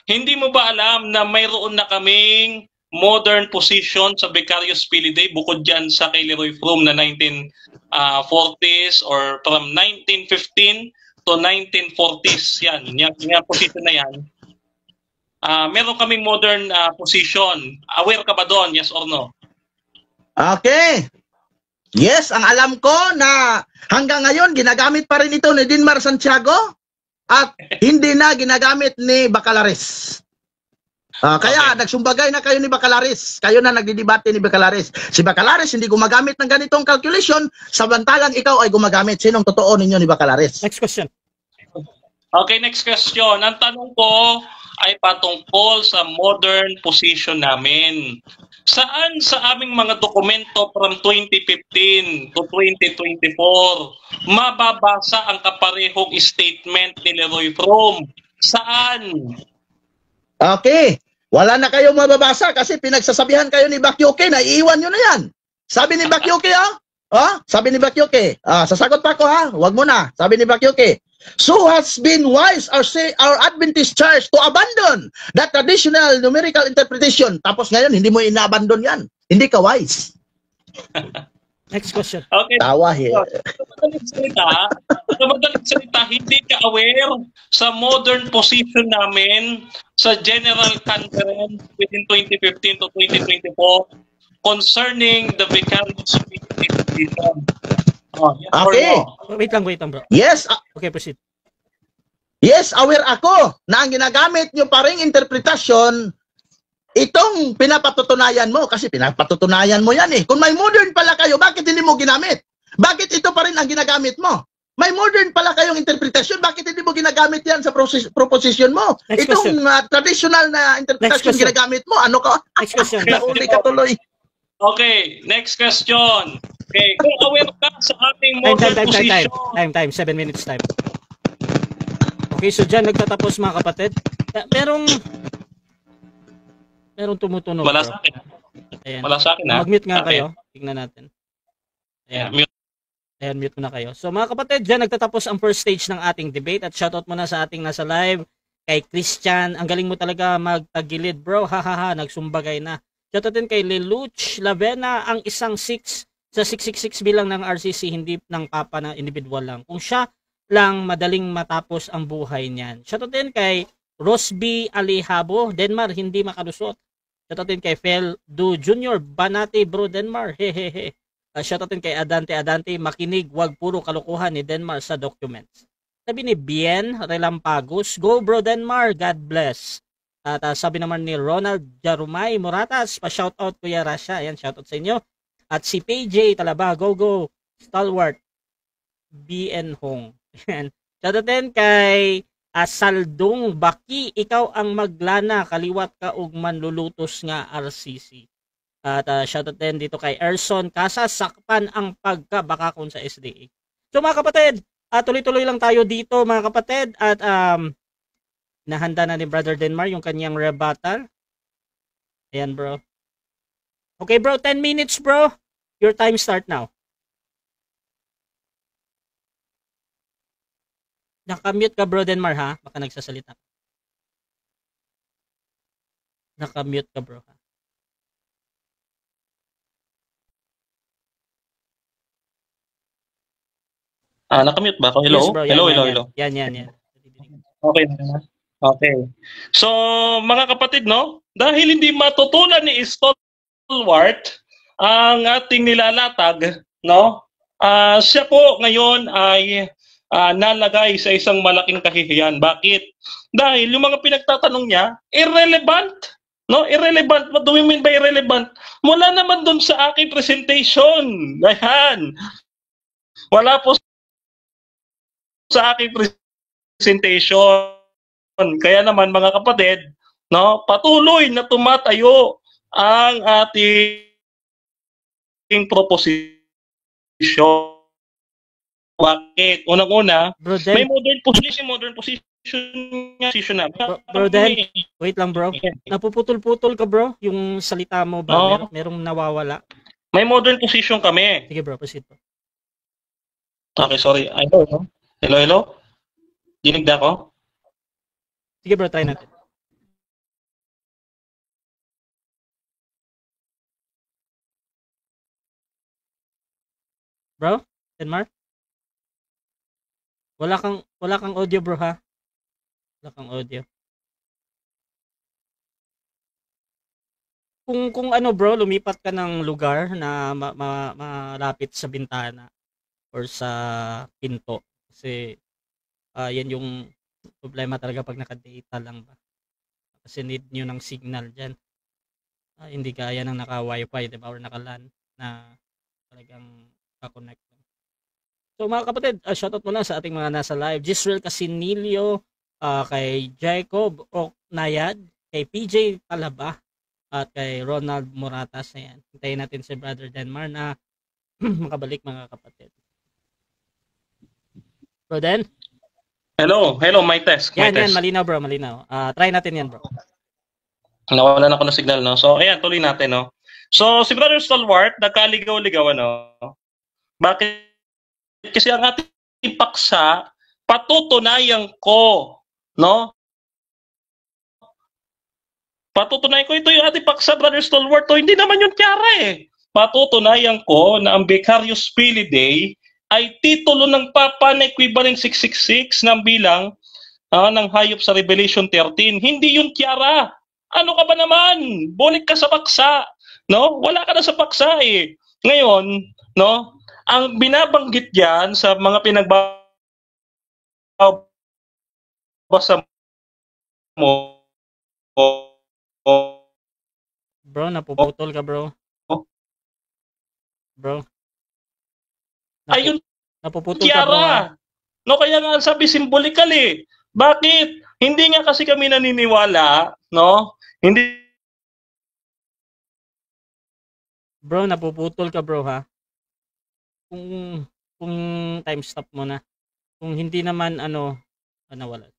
hindi mo ba alam na mayroon na kaming modern position sa Vicarious Filidae bukod dyan sa kay Leroy Froome na 1940s or from 1915 to 1940s. Yan position na yan. Meron kaming modern position. Aware ka ba doon? Yes or no? Okay. Yes, ang alam ko na hanggang ngayon ginagamit pa rin ito ni Dinmar Santiago at hindi na ginagamit ni Bacalares. Kaya nagsumbagay na kayo ni Bacalares. Kayo na nagdidebate ni Bacalares. Si Bacalares hindi gumagamit ng ganitong calculation, samantalang ikaw ay gumagamit. Sinong totoo ninyo ni Bacalares? Next question. Okay, next question. Ang tanong ko ay patungkol sa modern position namin. Saan sa aming mga dokumento from 2015 to 2024 mababasa ang kaparehong statement ni Leroy Froome? Saan? Okay. Wala na kayo mababasa kasi pinagsasabihan kayo ni Bakyoke na iiwan nyo na yan. Sabi ni Bakyoke, sabi ni Bakyoke, sasagot pa ako wag mo na. Sabi ni Bakyoke, so has been wise our Adventist Church to abandon that traditional numerical interpretation. Tapos ngayon, hindi mo ina-abandon yan. Hindi ka wise. Next question. Okay. Tawa Sa madaling salita, hindi ka aware sa modern position namin sa General Conference within 2015 to 2024 concerning the Vicarious Position. Okay. Wait lang, bro. Yes, Okay, proceed. yes, aware ako na ang ginagamit nyo pa ring interpretasyon itong pinapatutunayan mo kasi pinapatutunayan mo yan eh. Kung may modern pala kayo, bakit hindi mo ginamit? Bakit ito pa rin ang ginagamit mo? May modern pala kayong interpretasyon, bakit hindi mo ginagamit yan sa proposition mo? Next Itong traditional na interpretasyon ginagamit mo, ano ka? Next question. Nauli ka tuloy. Okay, next question. Okay, kung aware ka sa ating modern position. Time. 7 minutes time. Okay, so dyan nagtatapos mga kapatid. Merong tumutunog. Wala bro. sa akin. Ayan. Wala sa akin ha. Mag-mute nga Okay. kayo. Tingnan natin. Yeah, Ayan. mute. Ayan, mute muna kayo. So mga kapatid, dyan nagtatapos ang first stage ng ating debate at shoutout muna sa ating nasa live kay Christian. Ang galing mo talaga magtagilid bro. Hahaha, nagsumbagay na. Shoutout din kay Leluch Lavena, ang isang 6 sa 666 bilang ng RCC, hindi ng papa na individual lang. Kung siya lang, madaling matapos ang buhay niyan. Shoutout din kay Rosby Alihabo, Denmar, hindi makalusot. Shoutout din kay Fel Du Jr. Banati bro Denmar. Hehehe. Shoutout din kay Adante, makinig, wag puro kalokohan ni Denmar sa documents. Sabi ni Bien Relampagos, go bro Denmar, God bless. At sabi naman ni Ronald Jarumay Moratas, pa-shoutout Kuya Rasha. Ayan, shoutout sa inyo. At si PJ Talaba, go, stalwart, BN Hong. Ayan. Shoutout din kay Saldong Baki, ikaw ang maglana, kaliwat ka og manlulutos nga RCC. At shoutout din dito kay Erson Casas, sakpan ang pagkabakakon sa SDA. So mga kapatid, tuloy-tuloy lang tayo dito mga kapatid at nahanda na ni Brother Denmar yung kanyang rebuttal. Ayan bro. Okay bro, 10 minutes bro. Your time start now. Nakamute ka bro Denmar ha? Baka nagsasalita. Nakamute ka bro ha? Nakamute ba ako? Hello? Yes, bro. Yan, Hello. Yan. Okay. Okay. So, mga kapatid, no? Dahil hindi matutunan ni Stalwart ang ating nilalatag, no? Siya po ngayon ay nalagay sa isang malaking kahihiyan. Bakit? Dahil yung mga pinagtatanong niya, irrelevant. No? Irrelevant. What do we mean by irrelevant? Mula naman dun sa aking presentation. Ayan. Wala po sa aking presentation. Kaya naman mga kapatid, no, patuloy na tumatayo ang ating proposition. Bakit? Unang-una, may modern position decision na. Bro Dan, wait lang bro. Napuputol-putol ka bro, yung salita mo ba? Oo. Merong nawawala. May modern position kami. Sige bro, proceed bro. Okay, sorry. Hello? Hello? Dinig na ako? Sige bro, try natin. Bro, Denmark? Wala kang audio bro ha. Wala kang audio. Kung ano bro, lumipat ka ng lugar na malapit sa bintana or sa pinto kasi yan yung problema talaga pag naka-data lang ba. Kasi need nyo ng signal dyan. Hindi kaya ng naka-wifi, diba? Or naka-LAN na talagang kakonect. So mga kapatid, shoutout muna sa ating mga nasa live. Gisrel Casinilio, kay Jacob Oknayad, kay PJ Talaba, at kay Ronald Moratas. Ayan. Hintayin natin si Brother Denmar na makabalik mga kapatid. Bro Den? Hello, my test. Yan, malinaw bro, malinaw. Try natin yan bro. Nawalan ako ng signal, no? So, ayan, tuloy natin, no? So, si Brother Stalwart, nagkaligaw-ligaw, ano? Bakit? Kasi ang ating paksa, patutunayan ko, no? Patutunayan ko, ito yung ating paksa, Brother Stalwart, to, hindi naman yung tiyara, eh. Patutunayan ko na ang Vicarious Filidae ay titulo ng Papa na equivalent 666 ng bilang ng hayop sa Revelation 13. Hindi yung tiyara. Ano ka ba naman? Bulik ka sa paksa, no? Wala ka na sa paksa eh. Ngayon, no? Ang binabanggit diyan sa mga pinagbabasa mo. Bro, napuputol ka, bro. Bro. Ayun, napuputol ka, bro. No, kaya nga sabi symbolically eh. Bakit? Hindi nga kasi kami naniniwala, no? Hindi. Bro, napuputol ka bro ha. Kung time stop mo na. Kung hindi naman wala.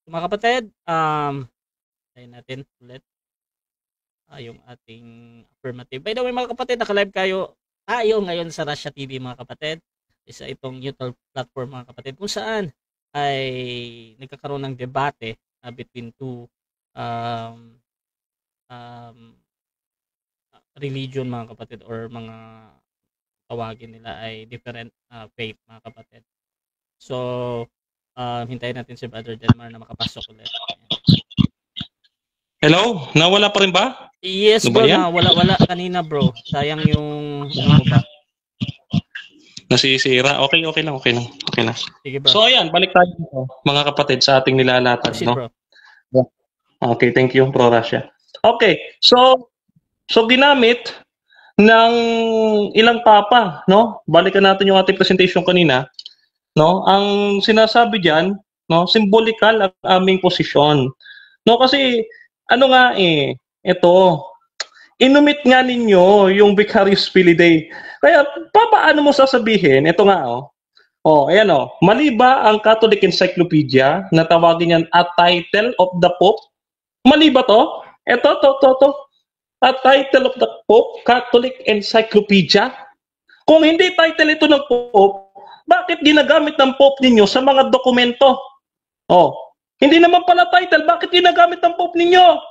So, mga kapatid, tayo natin ulit yung ating affirmative. By the way mga kapatid, naka-live tayo ngayon sa Russia TV mga kapatid. Isa itong neutral platform mga kapatid kung saan ay nagkakaroon ng debate between two religion mga kapatid or mga tawagin nila ay different faith mga kapatid. So hintayin natin si Brother Denmar na makapasok ulit. Hello? Nawala pa rin ba? Yes bro, wala kanina bro. Sayang yung ano ba? Nasisira. Okay lang. Sige bro. So ayan, balik tayo dito, mga kapatid sa ating nilalatag, no? Bro. Okay, thank you, Pro Russia. Okay, so ginamit ng ilang papa, no? Balikan natin yung ating presentation kanina, no? Ang sinasabi diyan, no, symbolical ang aming posisyon. No, kasi ano nga ito, inumit nga ninyo yung Vicarious Filidae. Kaya paano mo sasabihin, ito nga ayan mali ba ang Catholic Encyclopedia na tawagin yan a title of the Pope? Mali ba to? To. A title of the Pope, Catholic Encyclopedia? Kung hindi title ito ng Pope, bakit ginagamit ng Pope ninyo sa mga dokumento? Hindi naman pala title, bakit ginagamit ng Pope ninyo?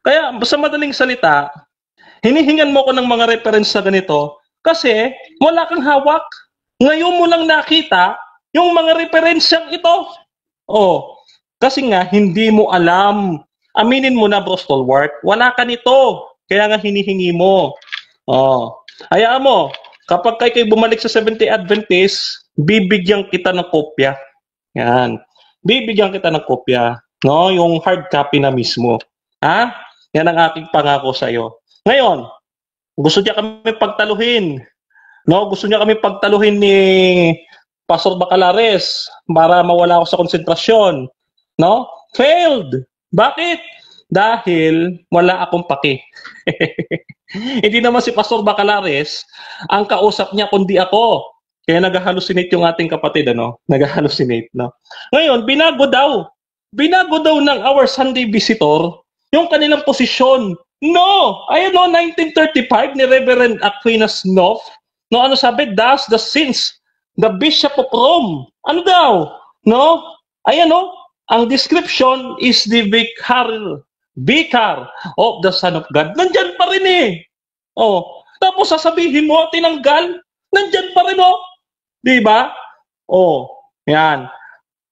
Kaya sa madaling salita, hinihingan mo ko ng mga reference sa ganito kasi wala kang hawak. Ngayon mo lang nakita yung mga referensyang ito. Kasi nga hindi mo alam. Aminin mo na, Bro Stalwart, wala ka nito. Kaya nga hinihingi mo. Hayaan mo, kapag kayo bumalik sa Seventh-day Adventist, bibigyan kita ng kopya. Yan. Bibigyan kita ng kopya. No? Yung hard copy na mismo. Yan ang aking pangako sa iyo. Ngayon, gusto niya kami pagtaluhin. No, gusto niya kami pagtaluhin ni Pastor Bacalares para mawala ako sa konsentrasyon. No? Failed. Bakit? Dahil wala akong paki. Hindi naman si Pastor Bacalares ang kausap niya kundi ako. Kaya nag-hallucinate yung ating kapatid, ano? Nag-hallucinate, no? Ngayon, binago daw ng Our Sunday Visitor yung kanilang posisyon. No! Ayun, no, 1935 ni Reverend Aquinas Knopf, no, ano sabi? Thus, the sins, the Bishop of Rome. Ano daw? No? Ayan, no? Ang description is the vicar of the Son of God. Nandyan pa rin eh. Oh, tapos sasabihin mo, tinanggal, nandyan pa rin oh. Di ba? Oh, yan.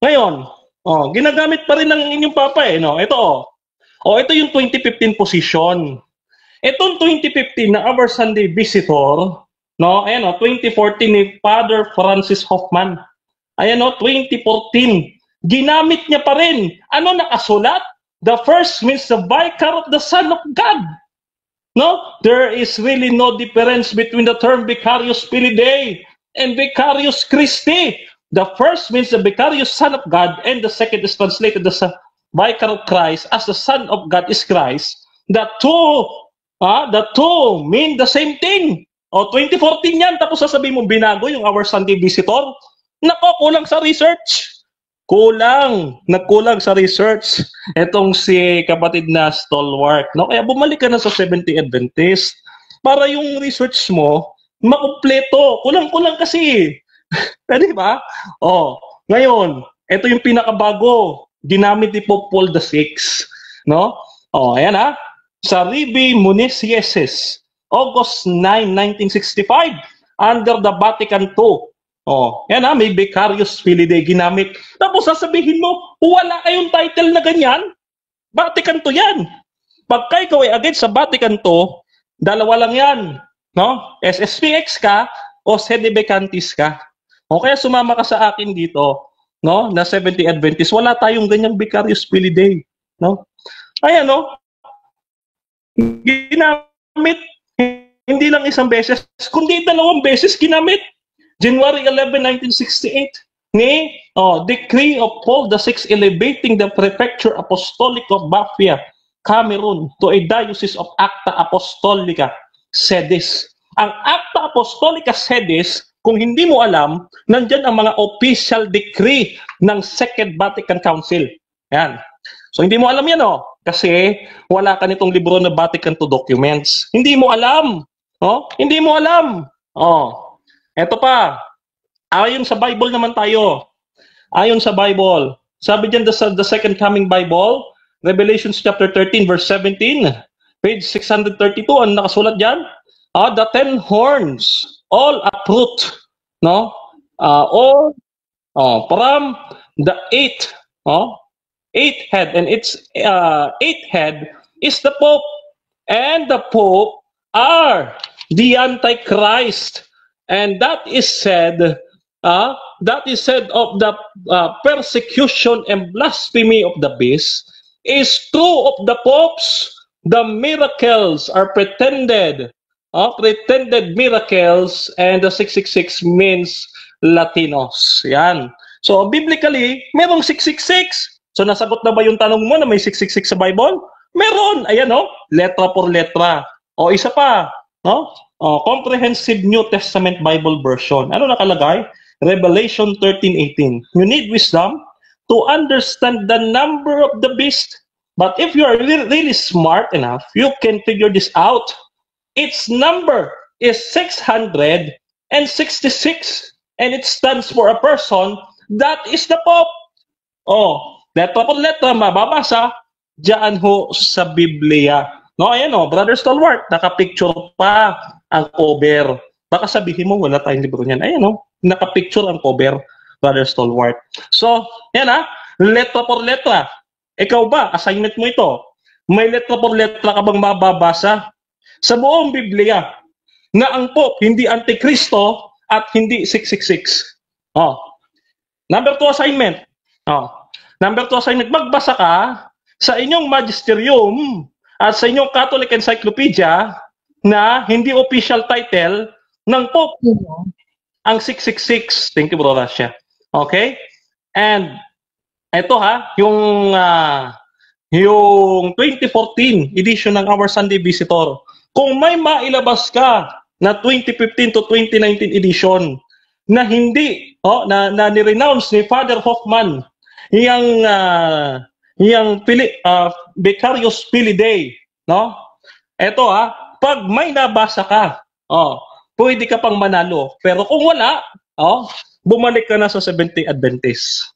Ngayon, oh, ginagamit pa rin ng inyong papa eh, no? Ito oh. Oh, ito yung 2015 position. Itong 2015 na Our Sunday Visitor, no? Ayan oh, 2014 ni Father Francis Hoffman. Ayan oh, 2014. Ginamit niya pa rin. Ano nakasulat? The first means the vicar of the Son of God. No? There is really no difference between the term Vicarius Filidae and Vicarius Christi. The first means the Vicarius Son of God, and the second is translated as the Vicar of Christ, as the Son of God is Christ. The two mean the same thing. O, 2014 yan, tapos sasabihin mo binago yung Our Sunday Visitor. Nako, kulang sa research. Nagkulang sa research itong si kapatid na Stalwart, no? Kaya bumalik ka na sa Seventh-day Adventist para yung research mo makumpleto. Kulang-kulang kasi. Pwede ba? Oh, ngayon, ito yung pinakabago. Ginamit ni Pope Paul VI, no? Oh, ayan ha. Sa Ribi Municiensis, August 9, 1965, under the Vatican II. Oh, yan ha, may Vicarius Filidae ginamit. Tapos sasabihin mo, wala kayong title na ganyan. Vatican II yan. Pagka ikaw ay against sa Vatican II, dalawa lang yan. No? SSPX ka o sede vacantis ka. O kaya sumama ka sa akin dito, no? Na Seventh-day Adventist, wala tayong ganyang Vicarius Filidae. No? Ayan, no? Ginamit, hindi lang isang beses, kundi 2 beses ginamit. January 11, 1968, ni Decree of Paul VI elevating the Prefecture Apostolic of Bafia, Cameroon, to a Diocese of Acta Apostolica Sedis. Ang Acta Apostolica Sedis, kung hindi mo alam, nandyan ang mga official decree ng Second Vatican Council. Yan. So hindi mo alam yan, kasi wala ka nitong libro na Vatican II documents. Hindi mo alam. Hindi mo alam. Eto pa, ayon sa Bible naman tayo. Ayon sa Bible. Sabi dyan sa The Second Coming Bible, Revelation chapter 13, verse 17, page 632, ang nakasulat dyan? The 10 horns, all uproot, no? All from the 8th head, and its 8th head is the Pope, and the Pope are the Antichrist. And that is said of the persecution and blasphemy of the beast is true of the popes. The miracles are pretended miracles, and the 666 means Latinos. Yan. So biblically, merong 666. So nasagot na ba yung tanong mo na may 666 sa Bible? Meron. Ayan letra por letra. O isa pa, Comprehensive New Testament Bible Version. Ano nakalagay? Revelation 13:18. You need wisdom to understand the number of the beast. But if you are really smart enough, you can figure this out. Its number is 666, and it stands for a person that is the Pope. Letra por letra, mababasa diyan ho sa Biblia. No, ayan Brother Stalwart, nakapicture pa ang cover. Baka sabihin mo, wala tayong libro niyan. Ayan nakapicture ang cover, Brother Stalwart. So, yan letra por letra. Ikaw ba, assignment mo ito, may letra por letra ka bang mababasa sa buong Biblia na ang Pope hindi Antikristo at hindi 666? Number 2 assignment. Number 2 assignment, magbasa ka sa inyong magisterium at sa inyong Catholic Encyclopedia na hindi official title ng Pope ang 666. Thank you, Bro Rasha. Okay? And ito yung 2014 edition ng Our Sunday Visitor. Kung may mailabas ka na 2015 to 2019 edition na hindi na ni-renounce ni Father Hoffman yung Vicarious Filidae, no? Eto pag may nabasa ka, pwede ka pang manalo. Pero kung wala, bumalik ka na sa Seventh-day Adventist.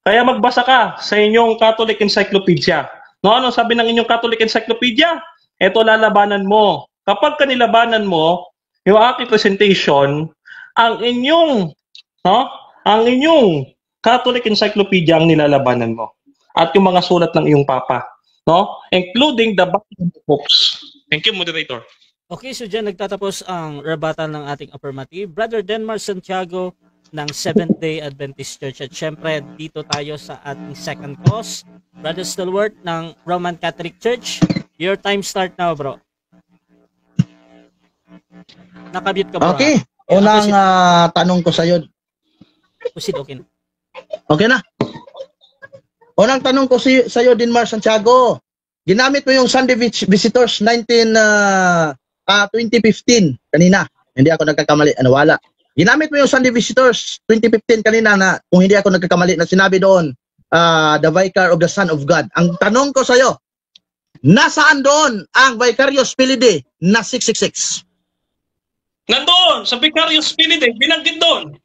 Kaya magbasa ka sa inyong Catholic Encyclopedia. No, ano sabi ng inyong Catholic Encyclopedia? Ito lalabanan mo. Kapag kanilabanan mo yung aking presentation, ang inyong Catholic Encyclopedia ang nilalabanan mo. At yung mga sulat ng iyong papa, no? Including the Vatican Popes. Thank you, moderator. Okay, so dyan nagtatapos ang rebuttal ng ating affirmative. Brother Denmar Santiago ng Seventh-day Adventist Church. At syempre, dito tayo sa ating second cause. Brother Stalwart ng Roman Catholic Church. Your time start now, bro. Nakabit ka, bro. Okay. Unang tanong ko sa'yo. Proceed, okay na. Okay na. Unang tanong ko sa'yo, Denmar Santiago. Ginamit mo yung Sunday Visitors 2015 kanina. Hindi ako nagkakamali. Wala. Ginamit mo yung Sunday Visitors 2015 kanina na kung hindi ako nagkakamali na sinabi doon, the Vicar of the Son of God. Ang tanong ko sa'yo, nasaan doon ang Vicarious Filidae na 666? Nandoon, sa Vicarious Filidae, binanggit doon.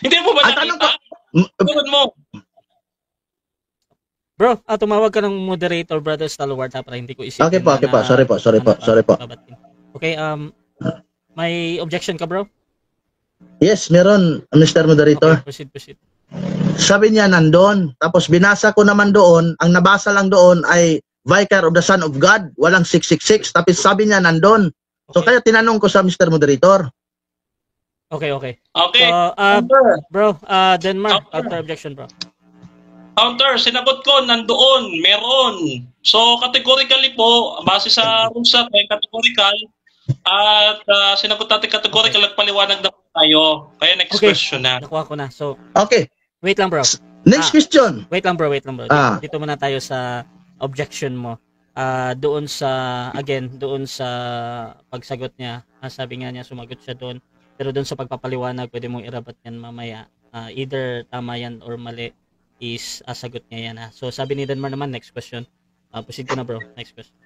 Hindi mo ba nakita? Tunod mo. Bro, tumawag ka ng moderator, Brother Stalwart, para hindi ko isipin. Okay po. Sorry po. Okay, may objection ka, bro? Yes, meron, Mr. Moderator. Okay, proceed. Sabi niya nandoon, tapos binasa ko naman doon, ang nabasa lang doon ay Vicar of the Son of God, walang 666, tapos sabi niya nandoon. So kaya tinanong ko sa Mr. Moderator. Okay. Okay. So, bro, Denmark, counter objection, bro. Counter, sinagot ko, nandoon, meron. So, categorically po, base sa rules natin, categorical, at sinagot natin categorical, nagpaliwanag na po tayo. Kaya next question na. Nakuha ko na. So, okay. Wait lang, bro. Next question. Wait lang, bro. Dito muna tayo sa objection mo. Doon sa pagsagot niya. Sabi nga niya, sumagot siya doon. Pero doon sa pagpapaliwanag, pwede mong irabat yan mamaya. Either tama yan or mali is sagot niya yan. So, sabi ni Denmar naman, next question. Proceed ko na, bro. Next question.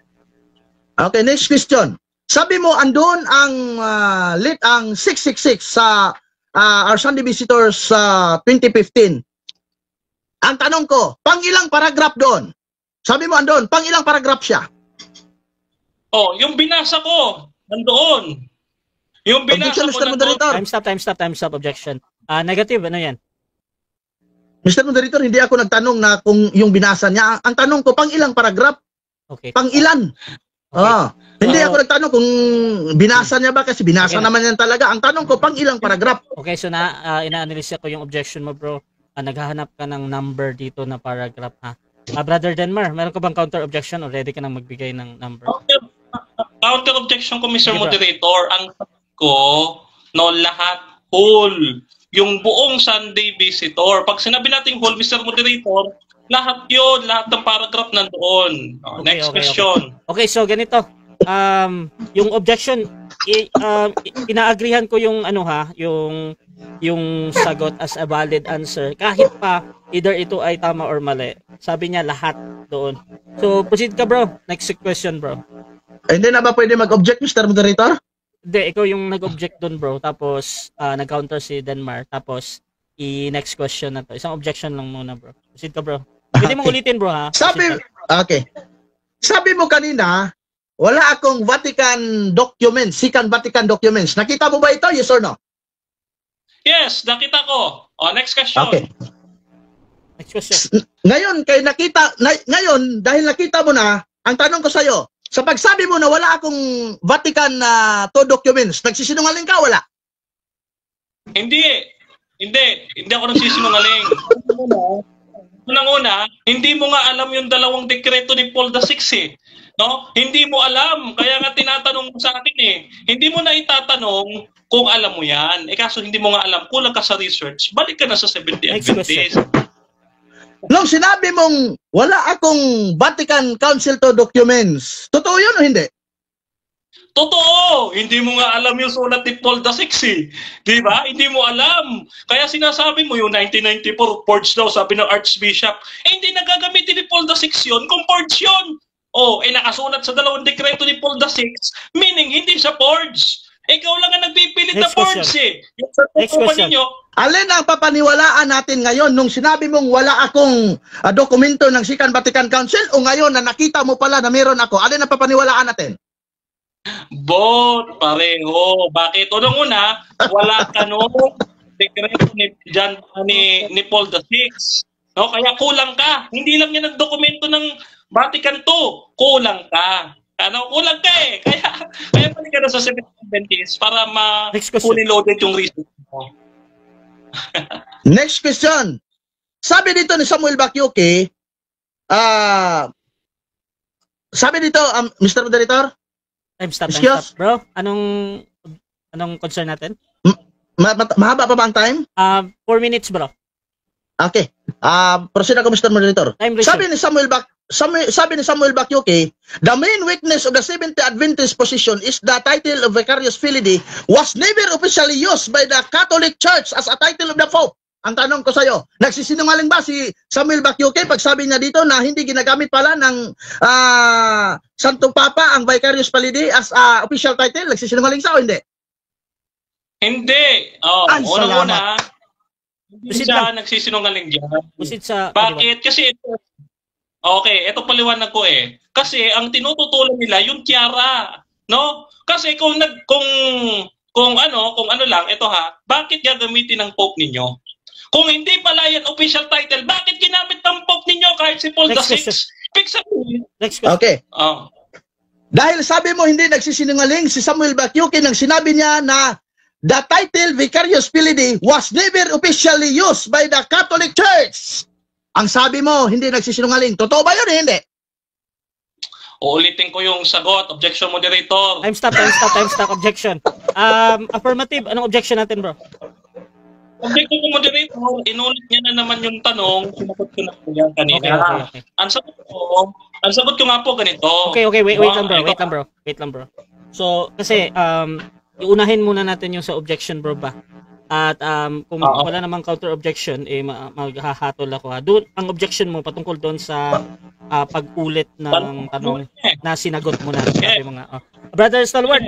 Okay, next question. Sabi mo, andun ang 666 sa our Sunday Visitors 2015. Ang tanong ko, pang-ilang paragraph doon? Sabi mo, andun, pang-ilang paragraph siya? Yung binasa ko, nandoon. Yung binasa objection, ko Mr. Moderator. Time stop, objection. Negative, ano yan? Mr. Moderator, hindi ako nagtanong na kung yung binasa niya. Ang tanong ko, pang-ilang paragraph? Okay. Pang-ilan? Okay. Hindi ako nagtanong kung binasa niya ba kasi binasa naman yan talaga. Ang tanong ko, pang ilang paragraph? Okay, so ina-analyze ko yung objection mo, bro. Naghahanap ka ng number dito na paragraph, ha? Brother Denmar, meron ka bang counter objection o ready ka nang magbigay ng number? Counter objection ko, Mr. Moderator. Ang sabi ko, lahat whole. Yung buong Sunday Visitor. Pag sinabi natin whole, Mr. Moderator, lahat yun, lahat ng paragraph nandoon. Next question. Okay, so ganito. Yung objection, inaagrihan ko yung yung sagot as a valid answer. Kahit pa, either ito ay tama or mali. Sabi niya lahat doon. So, proceed ka, bro. Next question, bro. Hindi na ba pwede mag-object, Mr. Moderator? Hindi, ikaw yung nag-object doon, bro. Tapos, nag-counter si Denmar. Tapos, next question na to. Isang objection lang muna, bro. Proceed ka, bro. Pwede mong ulitin, bro, ha? Sabi mo kanina, wala akong Vatican documents, second Vatican documents. Nakita mo ba ito? Yes or no? Yes, nakita ko. Next question. Okay. Next question. Ngayon, dahil nakita mo na, ang tanong ko sa'yo, sa pagsabi mo na wala akong Vatican documents, nagsisinungaling ka, wala? Hindi ako nagsisinungaling. Unang-una, hindi mo nga alam yung dalawang dekreto ni Paul VI eh. No? Hindi mo alam, kaya nga tinatanong mo sa akin eh. Hindi mo na itatanong kung alam mo yan. Kaso hindi mo nga alam, kulang ka sa research, balik ka na sa Seventh-day Adventist. Nung sinabi mong wala akong Vatican Council to documents, totoo yun o hindi? Totoo! Hindi mo nga alam yung sulat ni Paul VI eh. Di ba? Hindi mo alam. Kaya sinasabi mo yung 1994 forged daw, sabi ng Archbishop. Hindi nagagamitin ni Paul VI yun kung forged yun. Nakasulat sa 2 dekreto ni Paul VI, meaning hindi siya forged. Ikaw lang ang nagpipilit na forged eh. Yung sa tutupan ninyo, alin ang papaniwalaan natin ngayon nung sinabi mong wala akong dokumento ng Second Vatican Council o ngayon na nakita mo pala na meron ako? Alin ang papaniwalaan natin? both, pareho. Bakit? Unang-una, wala ka nung dekreto ni Paul VI. No? Kaya kulang ka. Hindi lang yan ang dokumento ng Vatican II. Kulang ka. Kulang ka eh. Kaya pali ka na sa 720s para fully loaded yung reason mo. Next question. Sabi dito ni Samuel Bakyuki, sabi dito, Mr. Moderator? Time stop, Excuse? bro. Anong concern natin? Mahaba pa ba ang time? 4 minutes, bro. Okay. Proceed ako, Mr. Moderator. Time reserved. Sabi ni Samuel Bakyuki, the main weakness of the Seventh-day Adventist position is the title of Vicarious Filii was never officially used by the Catholic Church as a title of the Pope. Ang tanong ko sa iyo, nagsisinungaling ba si Samuel Bakyuki pag sabi niya dito na hindi ginagamit pala ng Santo Papa ang Vicarious Filii as official title? Nagsisinungaling siya o hindi? Hindi. Una-una, hindi siya nagsisinungaling dyan. Bakit? Kasi ito paliwanag ko eh. Kasi ang tinututulan nila yung tiara, no? Kasi kung ano lang ito bakit gagamitin ng Pope ninyo? Kung hindi pala yan official title, bakit ginamit ng Pope ninyo kahit si Paul VI? Okay. Dahil sabi mo hindi nagsisinungaling si Samuel Bakyuki nang sinabi niya na the title Vicarious Filii was never officially used by the Catholic Church. Ang sabi mo, hindi nagsisinungaling. Totoo ba yun? Hindi. Uulitin ko yung sagot. Objection, moderator. Time stop. Objection. Affirmative. Anong objection natin, bro? Objection ko, moderator. Inulit niya na naman yung tanong. Sinagot ko na po yan kanina. Okay. Ang sagot ko nga po ganito. Okay. Wait lang, bro. So, kasi, iunahin muna natin yung sa objection, bro ba? At kung wala namang counter objection, maghahatol ako. Doon, ang objection mo patungkol doon sa pag-ulit ng tanong na sinagot mo na. Sabi mo nga. Brother Stalwart,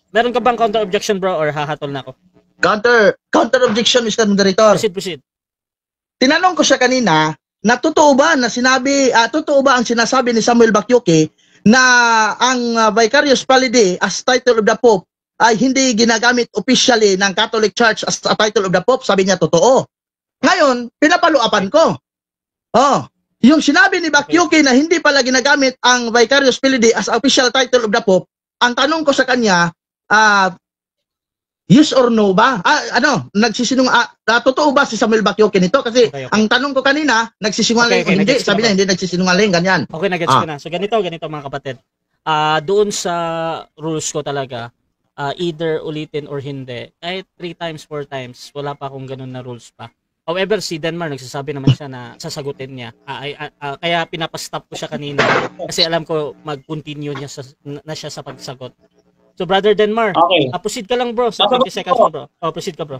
meron ka bang counter objection, bro, or hahatol na ako? Counter objection, Mr. Moderator. Proceed. Tinanong ko siya kanina, na totoo ba ang sinasabi ni Samuel Bakyuki na ang Vicarious Filii as title of the Pope ay hindi ginagamit officially ng Catholic Church as a title of the Pope? Sabi niya, totoo. Ngayon, pinapaluapan ko. Yung sinabi ni Bakyuki na hindi pala ginagamit ang Vicarious Filii as official title of the Pope, ang tanong ko sa kanya, yes or no ba? Totoo ba si Samuel Bakyuki nito? Kasi Okay. ang tanong ko kanina, nagsisinungaling o hindi. Sabi niya, hindi nagsisinungaling, ganyan. Okay, nagets ko na. So, ganito mga kapatid. Doon sa rules ko talaga, either ulitin or hindi. Kahit 3 times, 4 times, wala pa akong ganun na rules pa. However, si Denmar, nagsasabi naman siya na sasagutin niya. Kaya pinapastop ko siya kanina kasi alam ko mag-continue na siya sa pagsagot. So, Brother Denmar, proceed ka lang, bro. Sa 20 seconds mo, bro. Proceed ka, bro.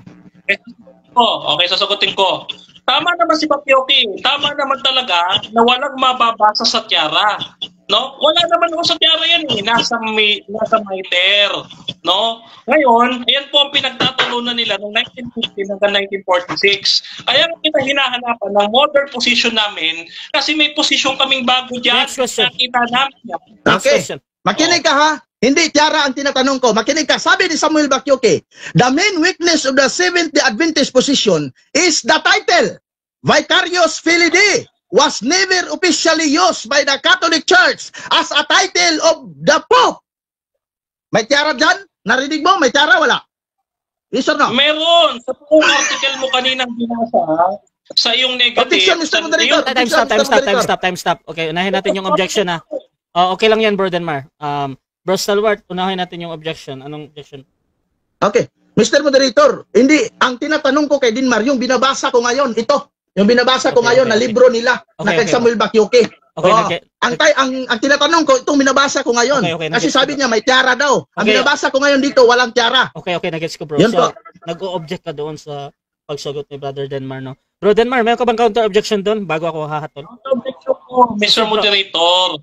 Okay, sasagutin ko. Tama naman si Bakyuki. Tama naman talaga na walang mababasa sa tiara. No? Wala naman ako sa tiara yan eh. Nasa MITER. No? Ngayon, ayan po ang pinagtatalunan nila noong 1950 hanggang 1946. Kaya kita hinahanapan ng modern position namin kasi may position kaming bago dyan. Next question. Nakita namin yan. Okay. Makinig ka ha. Hindi tiara ang tinatanong ko. Makinig ka. Sabi ni Samuel Bakyuki, the main weakness of the Seventh-day Adventist position is the title Vicarious Filii was never officially used by the Catholic Church as a title of the Pope. May tiara dyan? Narinig mo? May tiara? Wala? Yes or no? Meron. Sa buong article mo kaninang binasa, sa iyong negative. Objection, Mr. Moderator. Time stop. Okay, unahin natin yung objection ha. Okay lang yan, Bro Denmar. Bro Stalwart, unahin natin yung objection. Anong objection? Okay. Mr. Moderator, hindi. Ang tinatanong ko kay Denmar, yung binabasa ko ngayon, ito. Yung binabasa ko ngayon na libro nila na kay Samuel Bakyuki. Okay, Oh, ang tinatanong ko, itong binabasa ko ngayon. Okay, Kasi nag-gets sabi ko. niya may tiara daw. Ang Okay. binabasa ko ngayon dito, walang tiara. Okay, nag-gets ko, bro. Yun So, po. nag-o-object ka doon sa pagsagot ni Brother Denmar, no? Bro Denmar, meron ka bang counter-objection doon bago ako hahatol? Mr. Moderator,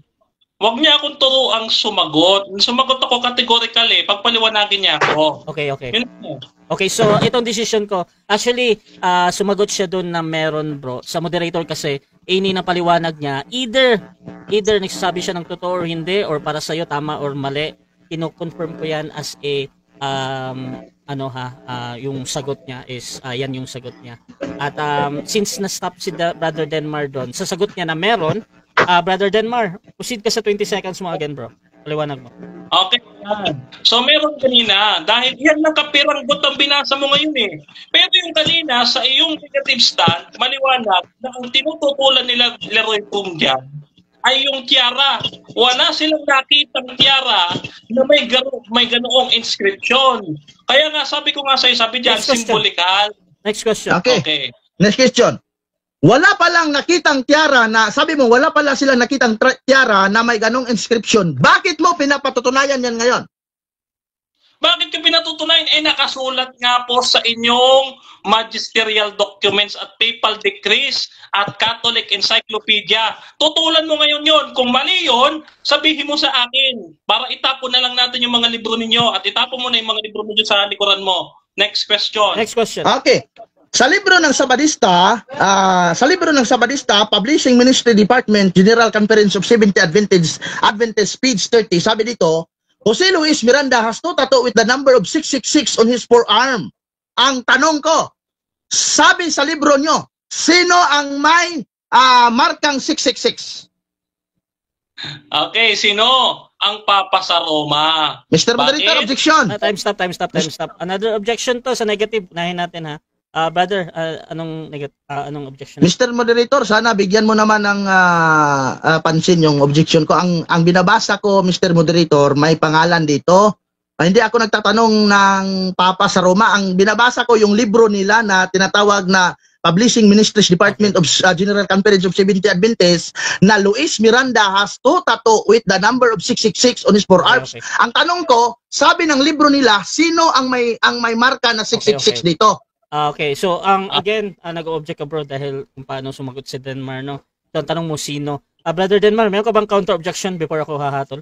huwag niya akong turuang sumagot. Sumagot ako categorically, pagpaliwanagin niya ako. Okay. Yun po. Okay, so itong decision ko, actually, sumagot siya doon na meron, bro. Sa moderator kasi, ini na paliwanag niya, either nagsasabi siya ng totoo or hindi, or para sa'yo, tama or mali, kino-confirm ko yan as a, yung sagot niya is, yan yung sagot niya. At since na-stop si Brother Denmar doon, sa sagot niya na meron, Brother Denmar, proceed ka sa 20 seconds mo again, bro. Paliwanag mo. Okay. So meron kanina, dahil yan ng kapiranggot ang binasa mo ngayon eh. Pero yung kanina, sa iyong negative stand, maliwanag na ang tinututulan nila Leroy Kung dyan ay yung tiara. Wala silang nakitang tiara na may ganoong inscription. Kaya nga, sabi ko nga sa'yo, sabi dyan, Next question. symbolical. Next question. Okay. Next question. Wala palang nakitang tiara na, sabi mo, wala pala silang nakitang tiara na may ganong inscription. Bakit mo pinapatutunayan yan ngayon? Bakit ko pinatutunayan? Nakasulat nga po sa inyong magisterial documents at papal decrees at Catholic Encyclopedia. Tutulan mo ngayon yon. Kung mali yun, sabihin mo sa akin para itapon na lang natin yung mga libro ninyo at itapon mo na yung mga libro mo dyan sa likuran mo. Next question. Next question. Okay. Sa libro ng Sabadista, Publishing Ministry Department, General Conference of Seventh-day Adventist, page 30, sabi dito, Jose Luis Miranda has no tattoo with the number of 666 on his forearm. Ang tanong ko, sabi sa libro nyo, sino ang may markang 666? Okay, sino ang Papa sa Roma? Mr. Moderator, Bakit? objection. Time stop. Another objection to sa negative. Nahin natin, ha. Brother, anong objection? Mr. Moderator, sana bigyan mo naman ng pansin yung objection ko. Ang binabasa ko, Mr. Moderator, may pangalan dito. Hindi ako nagtatanong ng Papa sa Roma. Ang binabasa ko yung libro nila na tinatawag na Publishing Ministries Department of General Conference of Seventh-day Adventist na Luis Miranda has two tattoo with the number of 666 on his forearms. Okay. Ang tanong ko, sabi ng libro nila, sino ang may marka na 666 Okay. dito? Okay, so again, nag-object ka, bro, dahil kung paano sumagot si Denmar, no? So, ang tanong mo sino? Brother Denmar, meron ka bang counter-objection before ako hahatol?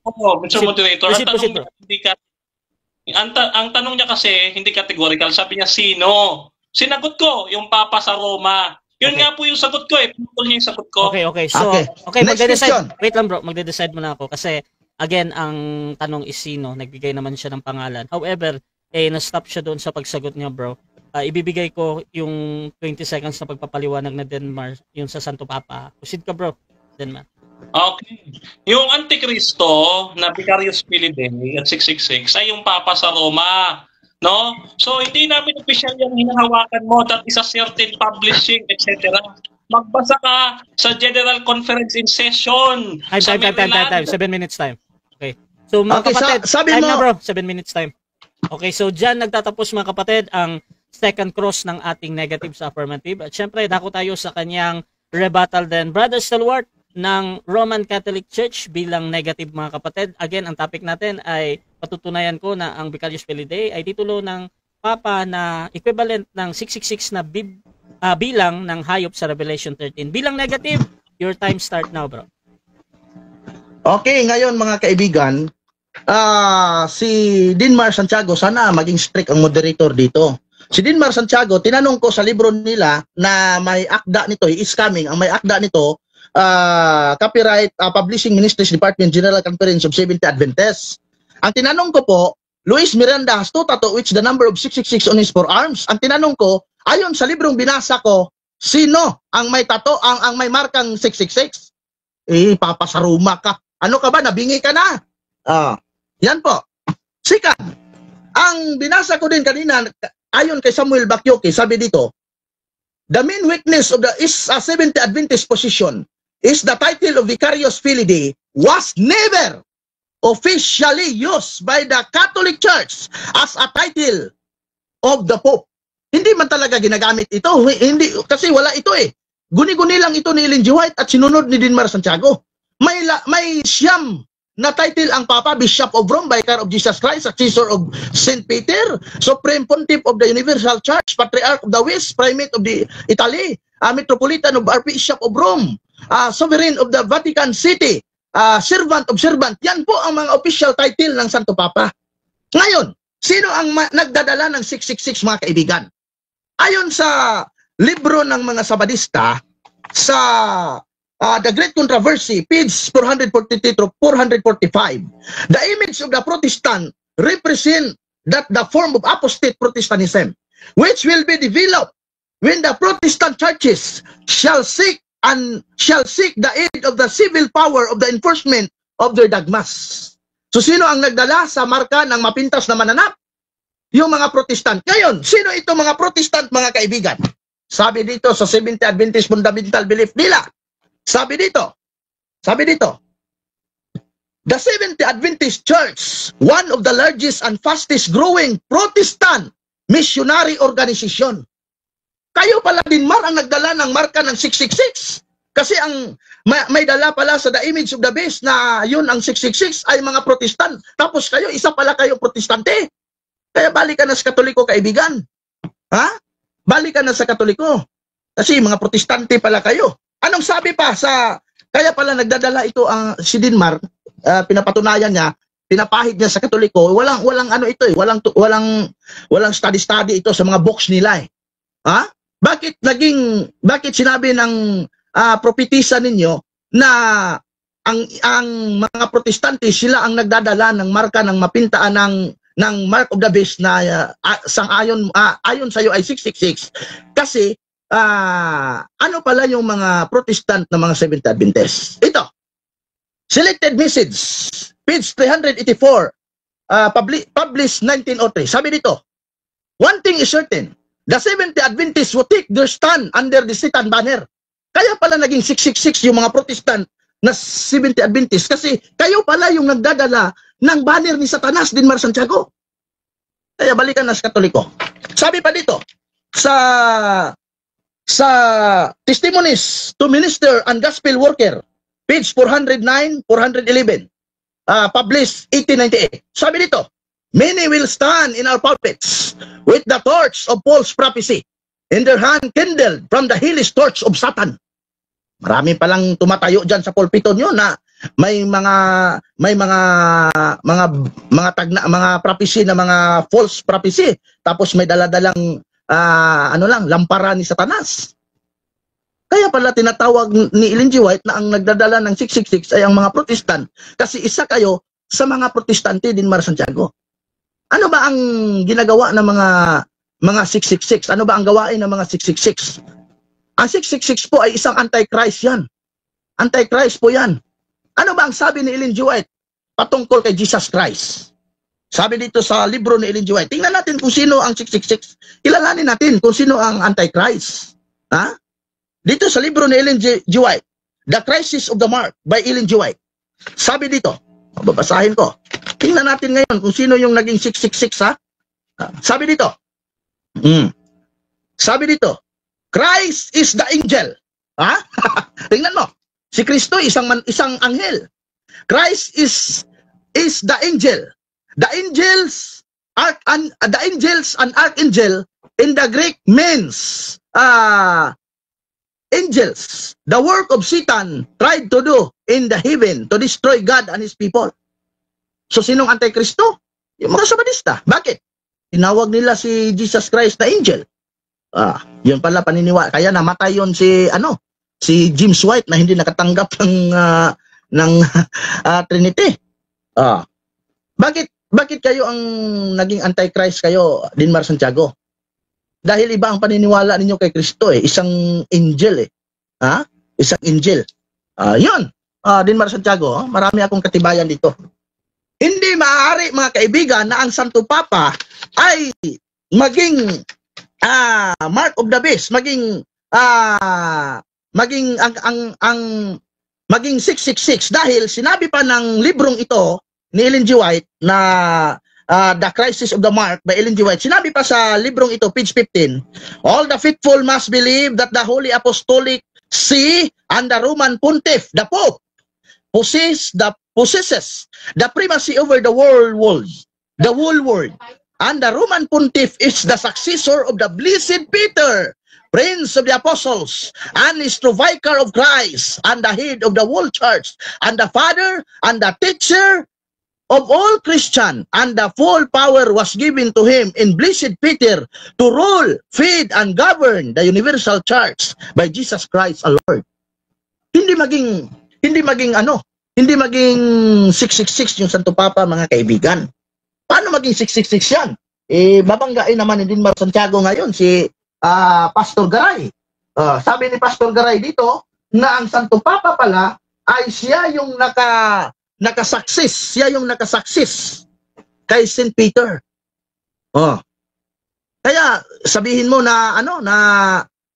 Oo, Mr. Moderator, Proceed, bro. ang tanong niya kasi hindi categorical. Sabi niya sino? Sinagot ko yung Papa sa Roma. Yun Okay. nga po yung sagot ko eh. Pinutol niya yung sagot ko. Okay. So, okay, Next magde-decide. question. Wait lang, bro. Magde-decide muna ako kasi again, ang tanong is sino. Nagbigay naman siya ng pangalan. However, na-stop siya doon sa pagsagot niya, bro. Ibibigay ko yung 20 seconds na pagpapaliwanag na Denmar, yung sa Santo Papa. Proceed ka, bro. Denmar. Okay. Yung Antikristo na Vicarius Filidae at 666 ay yung Papa sa Roma. No? So, hindi namin official yung hinahawakan mo. That is a certain publishing, etc. Magbasa ka sa General Conference in Session. Time. 7 minutes time. Okay. So, mga Okay, kapatid, sabi time mo- na, bro. 7 minutes time. Okay, so dyan nagtatapos, mga kapatid, ang second cross ng ating negative sa affirmative. At syempre, dako tayo sa kanyang rebuttal din. Brother Stalwart ng Roman Catholic Church bilang negative, mga kapatid. Again, ang topic natin ay patutunayan ko na ang Vicarius Filidae ay titulo ng Papa na equivalent ng 666 na bilang ng hayop sa Revelation 13. Bilang negative, your time start now, bro. Okay, ngayon mga kaibigan, si Denmar Santiago, sana maging strict ang moderator dito. Si Denmar Santiago, tinanong ko sa libro nila na may akda nito, is coming, ang may akda nito, copyright Publishing Ministries Department, General Conference of Seventh-day Adventist. Ang tinanong ko po, Luis Miranda has two tattoo which the number of 666 on his forearms. Ang tinanong ko, ayon sa librong binasa ko, sino ang may tattoo, ang may markang 666? Papasaruma ka. Ano ka ba? Nabingi ka na? Yan po. Second, ang binasa ko din kanina, ayon kay Samuel Bakyoki, sabi dito, the main weakness of the Seventh-day Adventist position is the title of Vicarius Filidae was never officially used by the Catholic Church as a title of the Pope. Hindi man talaga ginagamit ito. Hindi, kasi wala ito eh. guni-guni lang ito ni Ellen G. White at sinunod ni Dinmar Santiago. May siyam na title ang Papa, Bishop of Rome, Vicar of Jesus Christ, Successor of St. Peter, Supreme Pontiff of the Universal Church, Patriarch of the West, Primate of the Italy, Metropolitan of Archbishop of Rome, Sovereign of the Vatican City, Servant of Servant. Yan po ang mga official title ng Santo Papa. Ngayon, sino ang nagdadala ng 666, mga kaibigan? Ayon sa libro ng mga Sabadista, sa The Great Controversy, page 443 to 445, the image of the Protestant represent that the form of apostate Protestantism, which will be developed when the Protestant churches shall seek the aid of the civil power of the enforcement of their dogmas. So sino ang nagdala sa marka ng mapintas na mananap? Yung mga Protestant. Ngayon, sino ito mga Protestant, mga kaibigan? Sabi dito sa Seventh-day Adventist fundamental belief nila. Sabi dito, the Seventh-day Adventist Church, one of the largest and fastest growing Protestant missionary organization. Kayo pala din ang nagdala ng marka ng 666. Kasi ang may dala pala sa the image of the beast na yun ang 666 ay mga Protestant. Tapos kayo, isa pala kayo Protestante. Kaya balikan na sa Katoliko, kaibigan. Ha? Balikan na sa Katoliko. Kasi mga Protestante pala kayo. Anong sabi pa sa, kaya pala nagdadala ito ang si Dinmar, pinapatunayan niya, pinapahid niya sa Katoliko, walang ano ito eh, walang study ito sa mga books nila eh. Ha? Bakit sinabi ng propetisa ninyo na ang mga Protestante sila ang nagdadala ng marka ng mapintaan ng mark of the beast na ayon sa iyo ay 666 kasi ano pala yung mga Protestant na mga Seventh-day Adventist? Ito, selected message, page 384, published 1903. Sabi dito, one thing is certain, the Seventh-day Adventists will take their stand under the Satan banner. Kaya pala naging 666 yung mga Protestant na Seventh-day Adventist kasi kayo pala yung nagdadala ng banner ni Satanas, Dinmar Santiago. Kaya balikan na sa Katoliko. Sabi pa dito, sa Testimonies to Minister and Gospel Worker, page 409, 411, published 1898. Sabi dito, many will stand in our pulpits with the torch of false prophecy in their hand kindled from the hellish torch of Satan. Marami palang tumatayo diyan sa pulpito nyo na may mga prophecy na mga false prophecy tapos may daladalang lampara ni Satanas. Kaya pala tinatawag ni Ellen G. White na ang nagdadala ng 666 ay ang mga Protestant kasi isa kayo sa mga Protestante, Dinmar Santiago. Ano ba ang ginagawa ng mga 666? Ano ba ang gawain ng mga 666? Ang 666 po ay isang antichrist yan. Antichrist po yan. Ano ba ang sabi ni Ellen G. White patungkol kay Jesus Christ? Sabi dito sa libro ni Ellen G. White, tingnan natin kung sino ang 666. Kilalanin natin kung sino ang Antichrist. Ha? Dito sa libro ni Ellen G. White, The Crisis of the Mark by Ellen G. White. Sabi dito, babasahin ko. Tingnan natin ngayon kung sino yung naging 666 ha. Sabi dito, sabi dito, Christ is the angel. Ha? Tingnan mo. Si Kristo isang anghel. Christ is the angel. The angels and archangel in the Greek means angels. The work of Satan tried to do in the heaven to destroy God and His people. So sinong Antikristo? Yung mga Sabadista. Bakit? Tinawag nila si Jesus Christ na angel. Yun pala paniniwala. Kaya namatay yun si James White na hindi nakatanggap ng Trinity. Bakit kayo ang naging Antichrist kayo, Dinmar Santiago? Dahil iba ang paniniwala ninyo kay Kristo eh. Isang angel eh. Isang angel. Yun. Dinmar Santiago, marami akong katibayan dito. Hindi maaari, mga kaibigan, na ang Santo Papa ay maging mark of the beast, maging 666 dahil sinabi pa ng librong ito ni Ellen G. White na The Crisis of the Mark by Ellen G. White. Sinabi pa sa librong ito, page 15, all the faithful must believe that the Holy Apostolic see, and the Roman Pontiff, the Pope, possesses the primacy over the whole world. And the Roman Pontiff is the successor of the Blessed Peter, Prince of the Apostles, and is the vicar of Christ, and the head of the whole church, and the father and the teacher of all Christian, and the full power was given to him in Blessed Peter to rule, feed, and govern the universal church by Jesus Christ our Lord. Hindi maging 666 yung Santo Papa, mga kaibigan. Paano maging 666 yan? Babanggain naman ni Dinmar Santiago ngayon si Pastor Garay. Sabi ni Pastor Garay dito na ang Santo Papa pala ay siya yung nakasaksis kay St. Peter. Kaya sabihin mo na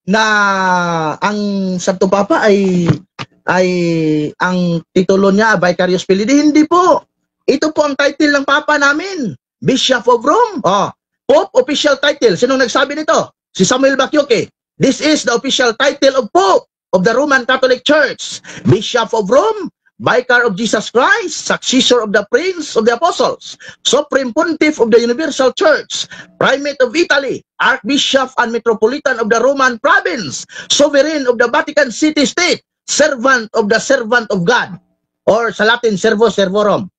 na ang Santo Papa ay ang titulo niya Vicarius Filii. Hindi po. Ito po ang title ng Papa namin, Bishop of Rome. Pope official title. Sinong nagsabi nito? Si Samuel Bakyuke. This is the official title of Pope of the Roman Catholic Church, Bishop of Rome, Vicar of Jesus Christ, successor of the Prince of the Apostles, Supreme Pontiff of the Universal Church, Primate of Italy, Archbishop and Metropolitan of the Roman Province, Sovereign of the Vatican City State, Servant of the Servant of God, or sa Latin, Servo Servorum.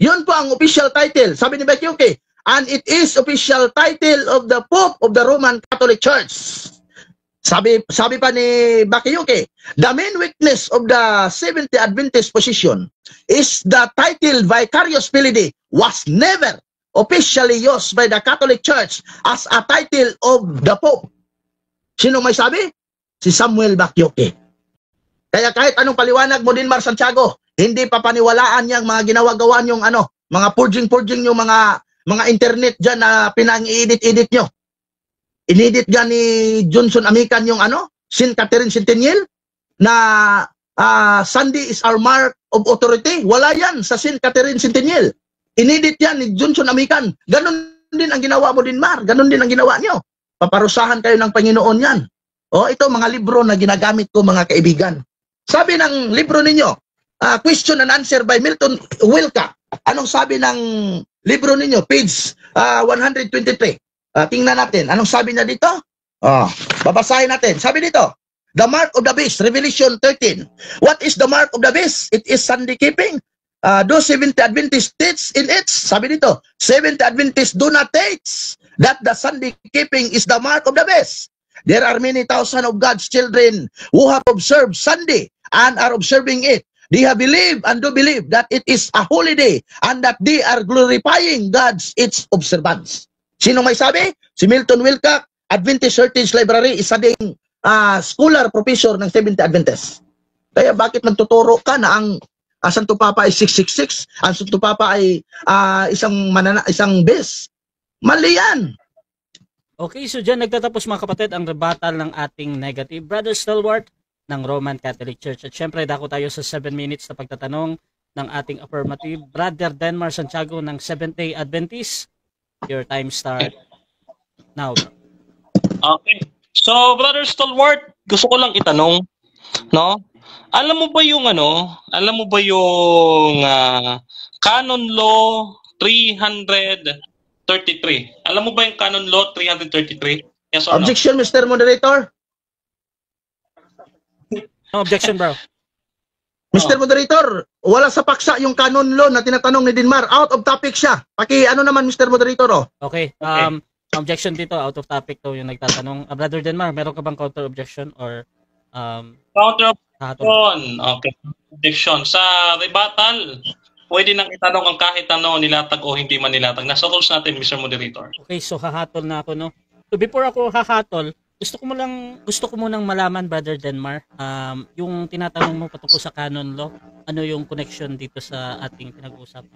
Yun po ang official title, sabi ni Bakyuke, and it is official title of the Pope of the Roman Catholic Church. Sabi pa ni Bakyuke, the main weakness of the Seventh-day Adventist position is the title Vicarius Filii was never officially used by the Catholic Church as a title of the Pope. Sino may sabi? Si Samuel Bakyuke. Kaya kahit anong paliwanag mo din, Mar Santiago, hindi pa paniwalaan yung mga ginawagawa yung mga purging yung mga internet dyan na pinang-i-edit nyo. Inedit dyan ni Johnson Amican yung St. Catherine Centennial na Sunday is our mark of authority. Wala yan sa St. Catherine Centennial. Inedit yan ni Johnson Amican. Ganon din ang ginawa mo din, Mar. Ganon din ang ginawa nyo. Paparusahan kayo ng Panginoon yan. Ito mga libro na ginagamit ko, mga kaibigan. Sabi ng libro ninyo, Question and Answer by Milton Wilka. Anong sabi ng libro ninyo? Page 123. Tingnan natin. Anong sabi niya dito? Babasahin natin. Sabi dito, the mark of the beast, Revelation 13. What is the mark of the beast? It is Sunday keeping. Those Seventh-day Adventists teach in it. Sabi dito, Seventh-day Adventists do not teach that the Sunday keeping is the mark of the beast. There are many thousands of God's children who have observed Sunday and are observing it. They have believed and do believe that it is a holy day and that they are glorifying God's its observance. Sino may sabi? Si Milton Wilcock, Adventist Heritage Library, isa ding scholar, professor ng Seventh-day Adventist. Kaya bakit magtuturo ka na ang Santo Papa ay 666, ang Santo Papa ay isang bes? Mali yan. Okay, so dyan nagtatapos mga kapatid ang rebuttal ng ating negative Brother Stalwart ng Roman Catholic Church. At syempre, dako tayo sa 7 minutes na pagtatanong ng ating affirmative. Brother Denmar Santiago ng Seventh-day Adventist, your time start now. Okay. So, Brother Stalwart, gusto ko lang itanong, no? Alam mo ba yung Canon Law 333? Alam mo ba yung Canon Law 333? Yes or no? Objection, Mr. Moderator. No objection, bro. Mr. Moderator, wala sa paksa yung canon law na tinatanong ni Dinmar. Out of topic siya. Naman, Mr. Moderator, Okay. Objection dito, out of topic to yung nagtatanong. Brother Denmar, meron ka bang counter objection or counter objection? Okay. Objection. Sa rebuttal, pwede nang itanong ang kahit nilatag o hindi man nilatag. Nasa rules natin, Mr. Moderator. Okay, so hahatol na ako, no? So before ako hahatol, gusto ko munang malaman, Brother Denmar, yung tinatanong mo patungkol sa canon law, ano yung connection dito sa ating pinag-uusapan?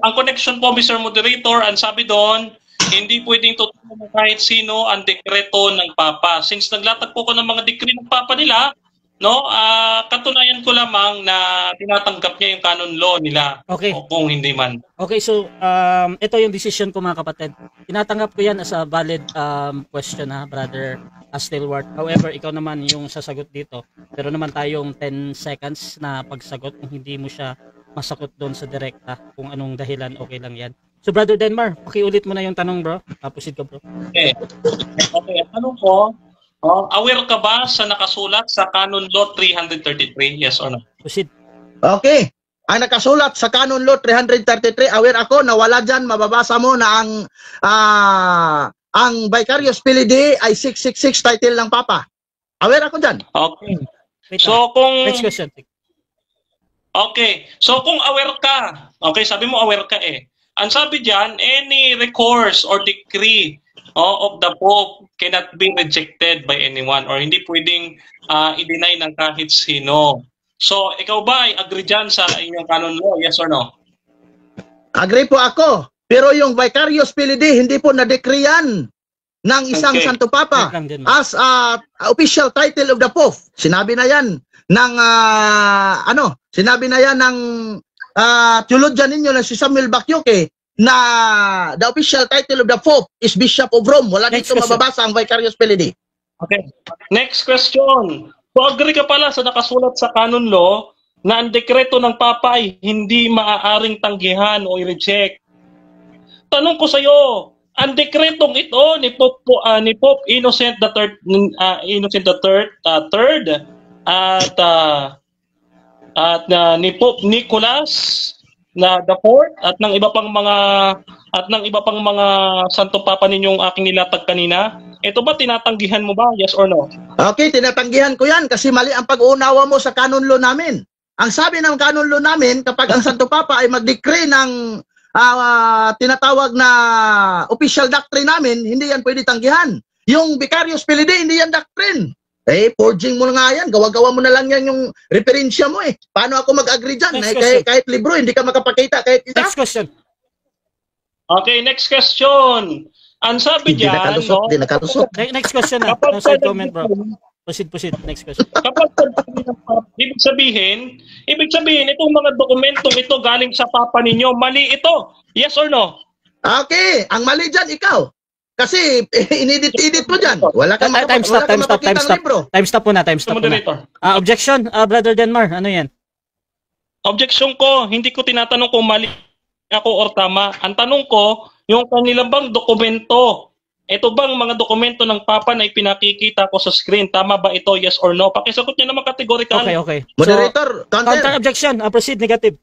Ang connection po, Mr. Moderator, ang sabi doon, hindi pwedeng tutulong kahit sino ang dekreto ng Papa. Since naglatag po ko ng mga dekreto ng Papa nila, no, katunayan ko lamang na tinatanggap niya yung canon law nila. Okay. O kung hindi man. Okay, so ito yung decision ko, mga kapatid. Tinatanggap ko yan as a valid question, Brother Stilwart. However, ikaw naman yung sasagot dito. Pero naman tayong 10 seconds na pagsagot. Kung hindi mo siya masagot doon sa direkta, kung anong dahilan, okay lang yan. So, Brother Denmar, pakiulit mo na yung tanong, bro. Proceed ka, bro. Okay. Okay, tanong ko, aware ka ba sa nakasulat sa Canon Law 333? Yes or no? Proceed. Okay. Ang nakasulat sa Canon Law 333, aware ako na wala dyan, mababasa mo na ang vicarious filii ay 666 title ng Papa. Aware ako dyan. Okay. Wait So, lang. kung... Next question. Okay. So, kung aware ka, okay, sabi mo aware ka eh. Ang sabi dyan, any recourse or decree of the Pope cannot be rejected by anyone or hindi pwedeng i-deny ng kahit sino. So, ikaw ba ay agree dyan sa inyong canon law? Yes or no? Agree po ako. Pero yung vicarious filii, hindi po na-decree yan ng isang Okay. Santo Papa Wait lang din, as official title of the Pope. Sinabi na yan ng sinabi na yan ng theologian ninyo na si Samuel Bakyoke na the official title of the Pope is Bishop of Rome. Wala Next dito question. mababasa ang vicarious filii. Okay. Next question. So, agree ka pala sa nakasulat sa canon law na ang dekreto ng Papa ay hindi maaaring tanggihan o i-reject. Tanong ko sa iyo, ang dekretong ito ni Pope Innocent the Third at ni Pope Nicholas na the Fourth at ng iba pang mga Santo Papa ninyong aking nilatag kanina, ito ba tinatanggihan mo ba? Yes or no? Okay, tinatanggihan ko yan kasi mali ang pag-uunawa mo sa canon law namin. Ang sabi ng canon law namin, kapag ang Santo Papa ay mag-decree ng tinatawag na official doctrine namin, hindi yan pwede tanggihan. Yung vicarious filii, hindi yan doctrine. Eh, forging mo nga yan. Gawa-gawa mo na lang yan yung referensya mo eh. Paano ako mag-agree dyan? Next Eh, question. kahit libro, hindi ka makapakita. Kahit isa. Next question. Okay, next question. Ang sabi Hindi diyan, nakalusot, hindi nakalusot. Next question na. Kapag Side comment, bro. Proceed. Next question. kapag ibig sabihin itong mga dokumentong ito galing sa Papa ninyo, mali ito. Yes or no? Okay, ang mali dyan, ikaw. Kasi inedit mo dyan. Wala kang Time stop. libro. Time stop muna. Moderator. Objection, Brother Denmar. Ano yan? Objection ko, hindi ko tinatanong kung mali ako or tama. Ang tanong ko, yung kanilang bang dokumento, ito bang mga dokumento ng Papa na ipinakikita ko sa screen, tama ba ito, yes or no? Pakisagot niyo naman categorical. Okay. Moderator, So, counter objection. Proceed, negative.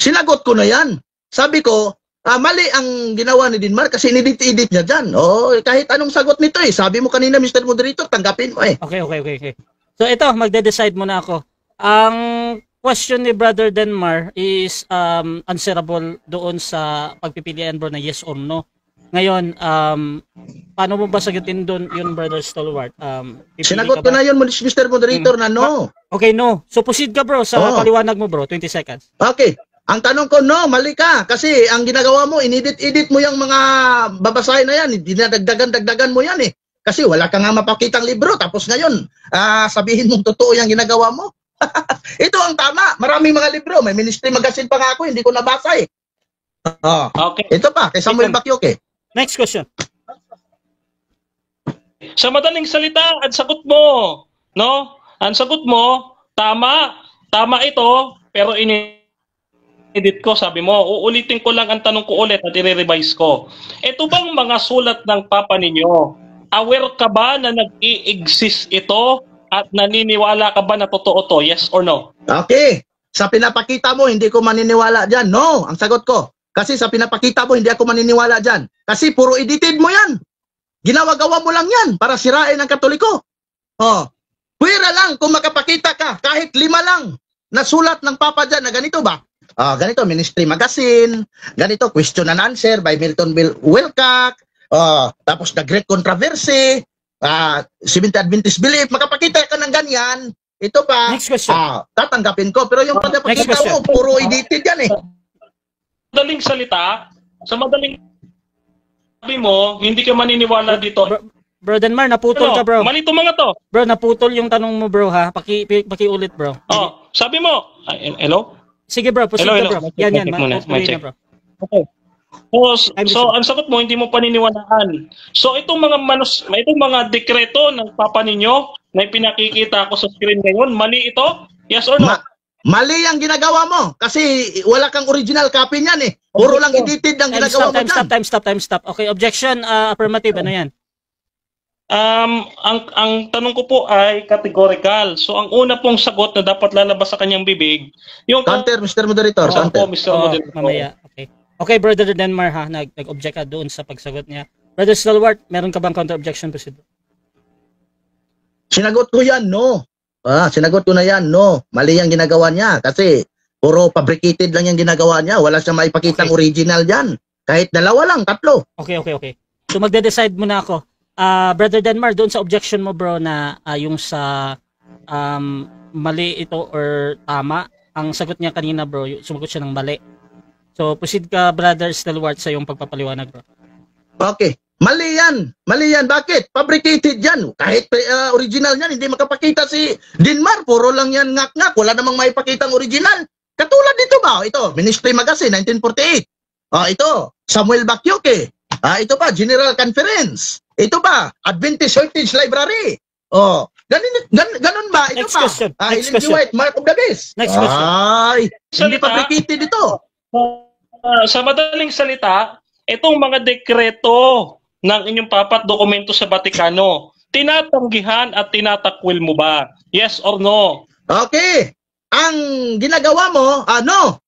sinagot ko na yan. Sabi ko, mali ang ginawa ni Dinmar kasi inedit niya dyan. Kahit anong sagot nito eh. Sabi mo kanina, Mr. Moderator, tanggapin mo eh. Okay. So ito, magde-decide muna ako. Ang question ni Brother Denmar is answerable doon sa pagpipilian, bro, na yes or no. Ngayon, paano mo ba sagutin doon yun, Brother Stalwart? Sinagot ko na yun, Mr. Moderator, na no. Okay, no. So proceed ka, bro, sa paliwanag mo, bro. 20 seconds. Okay. Ang tanong ko, no, mali ka. Kasi ang ginagawa mo, inedit mo yung mga babasahin na yan. Dinadagdagan mo yan eh. Kasi wala ka nga mapakitang libro. Tapos ngayon, sabihin mong totoo yung ginagawa mo. Ito ang tama. Maraming mga libro. May Ministry Magazine pa nga ako, hindi ko nabasa eh. Okay. Ito pa, kay Samuel Bakyoke. Next question. Sa madaling salita, ang sagot mo, no? Ang sagot mo, tama ito, pero edit ko, sabi mo, uulitin ko lang ang tanong ko ulit at i-revise ko. Ito bang mga sulat ng Papa ninyo, aware ka ba na nag-i-exist ito at naniniwala ka ba na totoo to? Yes or no? Okay. Sa pinapakita mo, hindi ko maniniwala dyan. No, ang sagot ko. Kasi sa pinapakita mo, hindi ako maniniwala dyan. Kasi puro edited mo yan. Ginawa-gawa mo lang yan para sirain ang Katoliko. Pwera lang kung makapakita ka, kahit 5 lang, na sulat ng Papa dyan na ganito ba? Ganito, Ministry Magazine, ganito, Question and Answer by Milton Wilcock, tapos The Great Controversy, Seventh Adventist Belief, makapakita ka ng ganyan, ito pa, Next question. tatanggapin ko. Pero yung pagkakita mo, puro edited yan eh. Madaling salita, sa madaling sabi mo, hindi ka maniniwala dito. Bro Denmar, naputol ka, bro. Mali itong mga to. Bro, naputol yung tanong mo, bro, ha? Pakiulit, bro. Sabi mo, hello? Sige, bro, proceed Hello. ka, bro. Yan, Mic muna, matuloy mic na, check. bro. Okay. So ang sagot mo hindi mo paniniwalaan. So itong mga dekreto ng papa ninyo na pinakikita ko sa screen ngayon, mali ito? Yes or no? Mali ang ginagawa mo kasi wala kang original copy niyan eh. Puro lang edited ang ginagawa mo dyan. Stop. Okay, objection, affirmative, ano yan? Ang tanong ko po ay categorical. So ang una pong sagot na dapat lalabas sa kanyang bibig, yung Counter, Mr. Moderator. Counter. Mr. Moderator. Mamaya, okay. Okay, Brother Denmar ha, nag-object ka doon sa pagsagot niya. Brother Stalwart, meron ka bang counter-objection, President? Sinagot ko yan, no. Sinagot ko na yan, no. Mali ang ginagawa niya kasi puro fabricated lang yung ginagawa niya. Wala siyang maipakitang original dyan. Kahit dalawa lang, tatlo. Okay. So magde-decide muna ako. Brother Denmar, doon sa objection mo bro na yung sa mali ito or tama, ang sagot niya kanina bro, sumagot siya ng mali. So proceed ka Brother Stalwart sa yung pagpapaliwanag bro. Okay. Mali yan. Bakit? Fabricated yan. Kahit original yan, hindi makapakita si Denmar. Puro lang yan ngak-ngak. Wala namang maipakitang original. Katulad dito ba? Ito, Ministry Magazine, 1948. Ito, Samuel Bakyoke. Ito pa, General Conference. Ito pa, Adventist Heritage Library. Ganun ba? Ito Next question. Ellen G. White, Mark of the Beast. Next question. Ay, hindi fabricated ito. Sa madaling salita, itong mga dekreto ng inyong papat dokumento sa Batikano, tinatanggihan at tinatakwil mo ba? Yes or no? Okay. Ang ginagawa mo, no.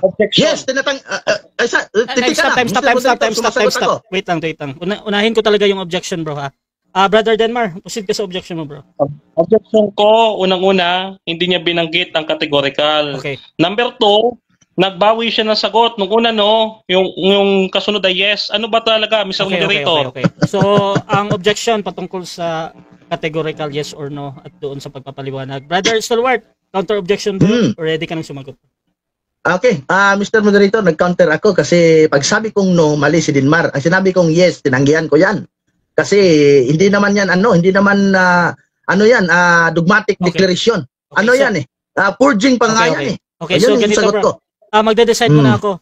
Objection. Yes, Stop. Wait lang. Unahin ko talaga yung objection, bro, ha. Brother Denmar, proceed ka sa objection mo, bro. Objection ko, unang-una, hindi niya binanggit ang categorical. Okay. Number 2, nagbawi siya ng sagot. Nung una, no, yung kasunod ay yes. Ano ba talaga, Mr. Moderator? Okay. So, ang objection patungkol sa categorical yes or no at doon sa pagpapaliwanag. Brother Stalwart, counter objection bro. Ready ka nang sumagot. Okay, Mr. Moderator, nag-counter ako kasi pag sabi kong no, mali si Denmar. Ang sinabi kong yes, tinanggihan ko yan. Kasi hindi naman yan, dogmatic declaration. Yan purging pa nga yan eh. Okay, so ganito bro. Magde-decide muna ako.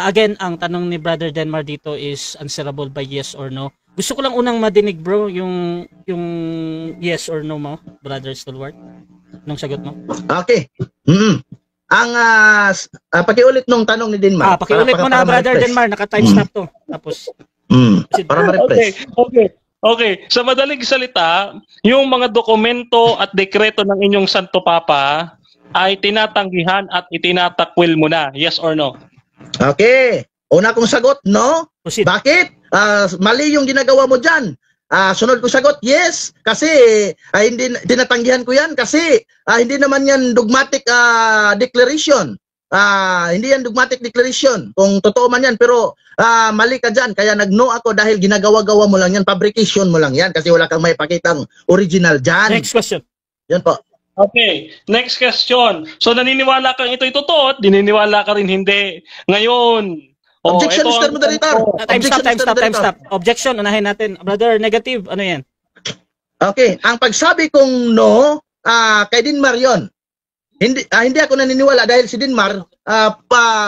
Again, ang tanong ni Brother Denmar dito is answerable by yes or no. Gusto ko lang unang madinig bro, yung yes or no mo, Brother Stalwart. Nung sagot mo. Okay. Ang pakiulit nung tanong ni Denmar. Pakiulit mo na Brother Denmar, naka-time stop to. Tapos para ma-refresh. Okay. Sa madaling salita, yung mga dokumento at dekreto ng inyong Santo Papa ay tinatanggihan at itinatakwil mo na. Yes or no? Okay. Una kong sagot, no. Proceed. Bakit? Mali yung ginagawa mo dyan. Sunod ko sagot, yes. Kasi hindi tinatanggihan ko yan kasi hindi naman yan dogmatic declaration. Hindi yan dogmatic declaration. Kung totoo man yan, pero mali ka dyan. Kaya nag-no ako dahil ginagawa-gawa mo lang yan. Fabrication mo lang yan kasi wala kang may pakitang original dyan. Next question. Yan po. Okay, next question. So naniniwala kang ito'y totoo at dininiwala ka rin hindi. Ngayon, objection, Mr. Moderator. Time stop. Objection, unahin natin. Brother, negative, ano yan? Okay, ang pagsabi kong no, kay Denmar yon. Hindi ako naniniwala dahil si Denmar,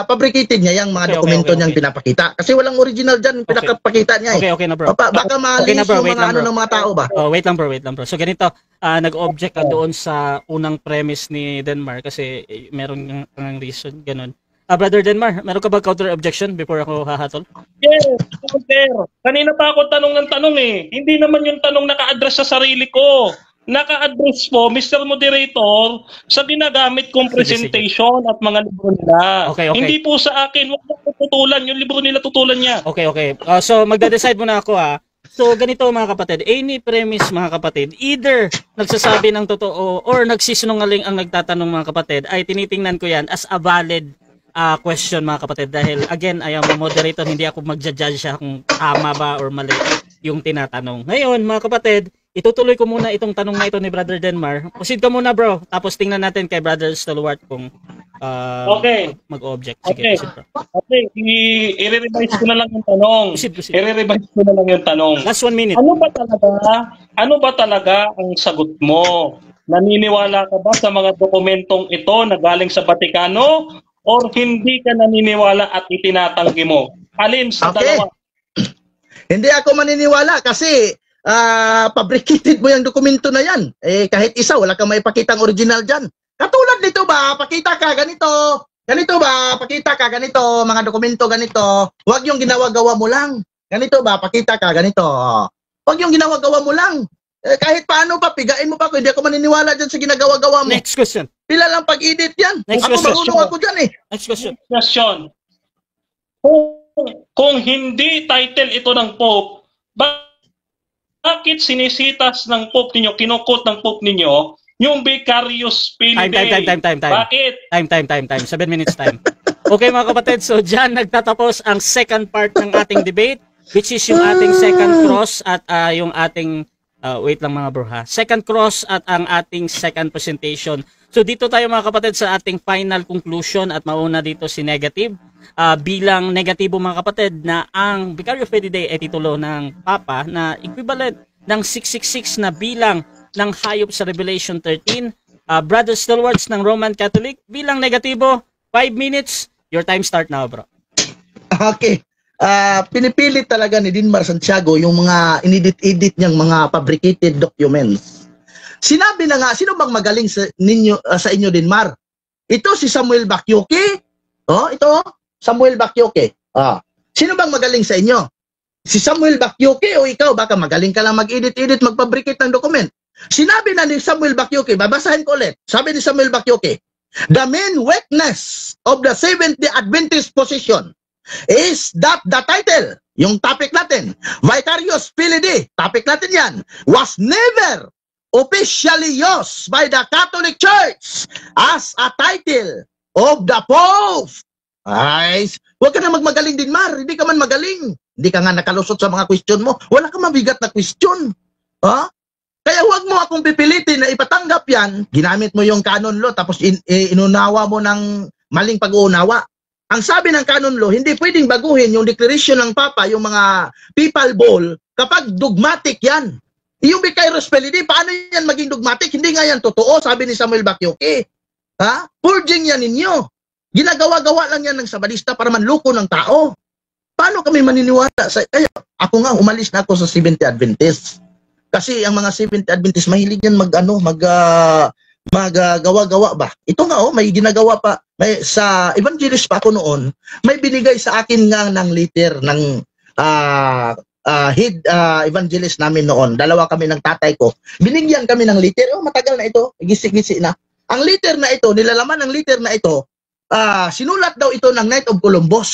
fabricated niya yung mga dokumento niyang pinapakita. Kasi walang original dyan, pinapakita niya eh. Okay na bro. Baka malis yung mga ng mga tao ba? Wait lang bro. So ganito, nag-object ka doon sa unang premise ni Denmar kasi meron ng reason, ganun. Brother Denmar, meron ka ba counter objection before ako hahatol? Yes, counter. Kanina pa ako tanong ng tanong eh. Hindi naman yung tanong naka-address sa sarili ko. Naka-address po, Mr. Moderator, sa ginagamit kong presentation at mga libro nila. Okay. Hindi po sa akin, huwag mo tutulan. Yung libro nila tutulan niya. Okay. So magde-decide muna ako ha. So ganito mga kapatid, any premise mga kapatid, either nagsasabi ng totoo or nagsisinungaling ang nagtatanong mga kapatid, ay tinitingnan ko yan as a valid question mga kapatid dahil again I am a moderator, hindi ako magja-judge siya kung tama ba or mali yung tinatanong. Ngayon mga kapatid, itutuloy ko muna itong tanong na ito ni Brother Denmar. Proceed ka muna bro, tapos tingnan natin kay Brother Stalwart kung mag-object. Sige, proceed, bro. Okay, i-revise ko na lang yung tanong. I-revise ko na lang yung tanong. Last 1 minute. Ano ba talaga ang sagot mo? Naniniwala ka ba sa mga dokumentong ito na galing sa Batikano? Or hindi ka naniniwala at itinatanggi mo? Alin sa Okay. dalawa? Hindi ako maniniwala kasi fabricated mo yung dokumento na yan. Eh, kahit isa, wala kang maipakitang original dyan. Katulad nito ba, pakita ka ganito. Ganito ba, pakita ka ganito, mga dokumento ganito. Huwag yung ginawa-gawa mo lang. Ganito ba, pakita ka ganito. Huwag yung ginawa-gawa mo lang. Eh, kahit paano pa, pigain mo pa ako. Hindi ako maniniwala dyan sa ginagawa-gawa mo. Next question. Pila lang pag-edit yan. Next Ako question. marunong ako dyan eh. Next question. Question. Kung hindi title ito ng Pope, bakit sinisitas ng Pope ninyo, kinukot ng Pope ninyo, yung Vicarious Filii? Time. Bakit? Time. 7 minutes time. Okay mga kapatid, so dyan nagtatapos ang second part ng ating debate, which is yung ating second cross at yung ating, wait lang mga bro ha, second cross at ang ating second presentation. So dito tayo mga kapatid sa ating final conclusion at mauna dito si Negative. Bilang negatibo mga kapatid na ang Vicario Filii ay titulo ng Papa na equivalent ng 666 na bilang ng hayop sa Revelation 13. Brother Stalwarts ng Roman Catholic bilang negatibo, 5 minutes. Your time start now, bro. Okay. Pinipilit talaga ni Dinmar Santiago yung mga inedit-edit niyang mga fabricated documents. Sinabi na nga, sino bang magaling sa inyo, Dinmar? Ito si Samuel Bakyoke. Oh, ito, Samuel Bakyoke. Sino bang magaling sa inyo? Si Samuel Bakyoke o ikaw? Baka magaling ka lang mag-edit-edit, mag-fabricate ng document. Sinabi na ni Samuel Bakyoke, babasahin ko ulit. Sabi ni Samuel Bakyoke, the main weakness of the Seventh-day Adventist position is that the title, yung topic natin, Vicarious Filii, topic natin yan, was never officially used by the Catholic Church as a title of the Pope. Ay, huwag ka na magmagaling din, Mar. Hindi ka man magaling. Hindi ka nga nakalusot sa mga question mo. Wala ka mabigat na question. Kaya huwag mo akong pipilitin na ipatanggap yan. Ginamit mo yung canon law tapos inunawa mo ng maling pag-uunawa. Ang sabi ng canon law, hindi pwedeng baguhin yung declaration ng Papa, yung mga papal bull, kapag dogmatic yan. Yung Vicarious Filii, paano yan maging dogmatic? Hindi nga yan totoo, sabi ni Samuel Bakyoke. Purging yan ninyo. Ginagawa-gawa lang yan ng Sabadista para manloko ng tao. Paano kami maniniwala? Kaya ako nga, umalis na ako sa Seventh-day Adventist. Kasi ang mga Seventh-day Adventist, mahilig yan gawa-gawa ba? Ito nga may ginagawa pa. Sa evangelist pa ako noon, may binigay sa akin nga ng letter ng head evangelist namin noon. Dalawa kami ng tatay ko. Binigyan kami ng letter. Matagal na ito. Gisi-gisi na. Ang letter na ito, nilalaman ng letter na ito, sinulat daw ito ng Knight of Columbus.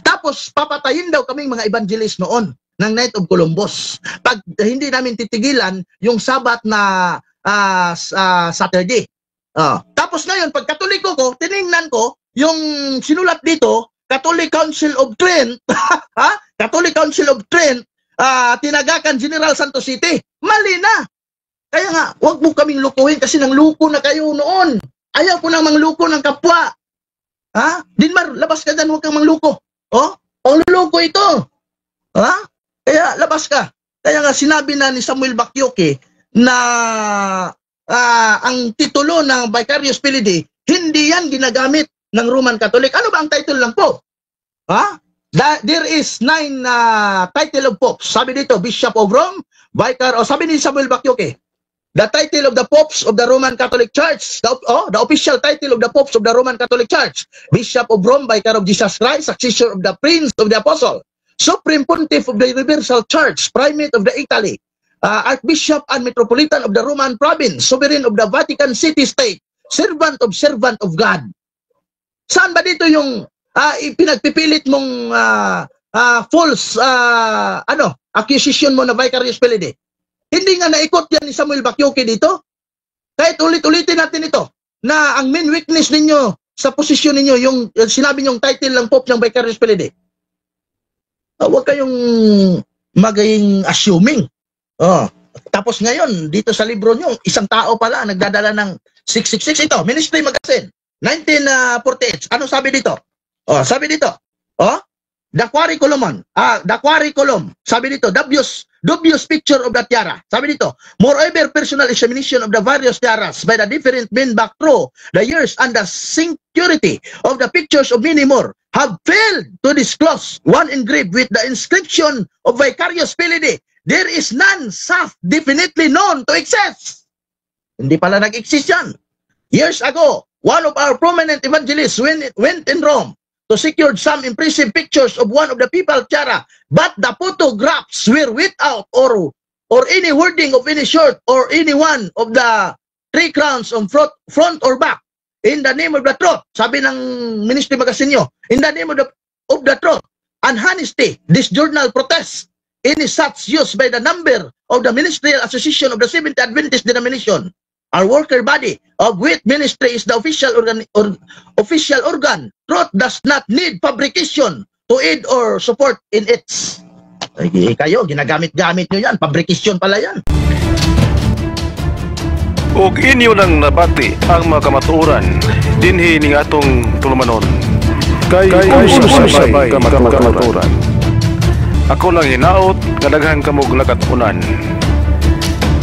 Tapos papatayin daw kaming mga evangelist noon ng Knight of Columbus. Pag hindi namin titigilan yung Sabat na Saturday. Tapos ngayon, pag Katoliko ko, tiningnan ko yung sinulat dito, Catholic Council of Trent, Catholic Council of Trent, tinagakan General Santos City. Mali na. Kaya nga, huwag mo kaming lukuhin kasi nang luko na kayo noon. Ayaw ko nang mangluko ng kapwa. Dinmar, labas ka dyan, huwag kang mangluko. Pangluluko ito. Kaya labas ka. Kaya nga sinabi na ni Samuel Bakyoke na ang titulo ng Vicarious Filii, hindi yan ginagamit ng Roman Catholic. Ano ba ang title ng Pope? There is 9 title of Popes. Sabi dito, Bishop of Rome, Vicar, sabi ni Samuel Bakyoke, the title of the Popes of the Roman Catholic Church, the official title of the Popes of the Roman Catholic Church, Bishop of Rome, Vicar of Jesus Christ, Successor of the Prince of the Apostle, Supreme Pontiff of the Universal Church, Primate of the Italy, Archbishop and Metropolitan of the Roman Province, Sovereign of the Vatican City State, Servant of God. Saan ba dito yung pinagpipilit mong false accusation mo na Vicarious Filii? Hindi nga naikot yan ni Samuel Bakyoke dito. Kahit ulit-ulitin natin ito, na ang main weakness ninyo sa posisyon ninyo, yung sinabi nyong title ng Pope ng Vicarious Filii. Huwag kayong maging assuming. Tapos ngayon, dito sa libro nyo, isang tao pala nagdadala ng 666. Ito, Ministry Magazine, 1948. Ano sabi dito? Sabi dito, the curriculum, sabi dito, dubious picture of the tiara. Sabi dito, moreover, personal examination of the various tiaras by the different men back through the years and the security of the pictures of many more have failed to disclose one engraved with the inscription of vicarious piety. There is none such definitely known to exist. Hindi pala nag-exist yan. Years ago, one of our prominent evangelists went in Rome to secure some impressive pictures of one of the people's tiara, but the photographs were without or any wording of any sort or any one of the three crowns on front or back. In the name of the truth, sabi ng Ministry Magazine nyo, in the name of the truth and honesty, this journal protests any such use by the number of the Ministerial Association of the Seventh Adventist Denomination. Our worker body of which ministry is the official organ. Truth does not need fabrication to aid or support in its. Ay, kayo, ginagamit-gamit nyo yan. Fabrication pala yan. ug inyo nang nabati ang mga kamatuoran dinhi ning atong tulumanon. Kay usay kamatuoran. Ako lang hinaot nga daghan kamog nakatunan.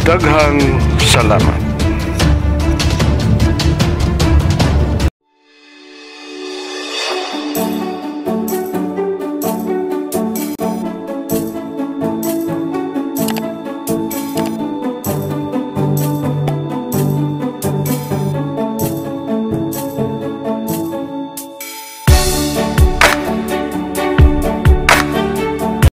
Daghang salamat.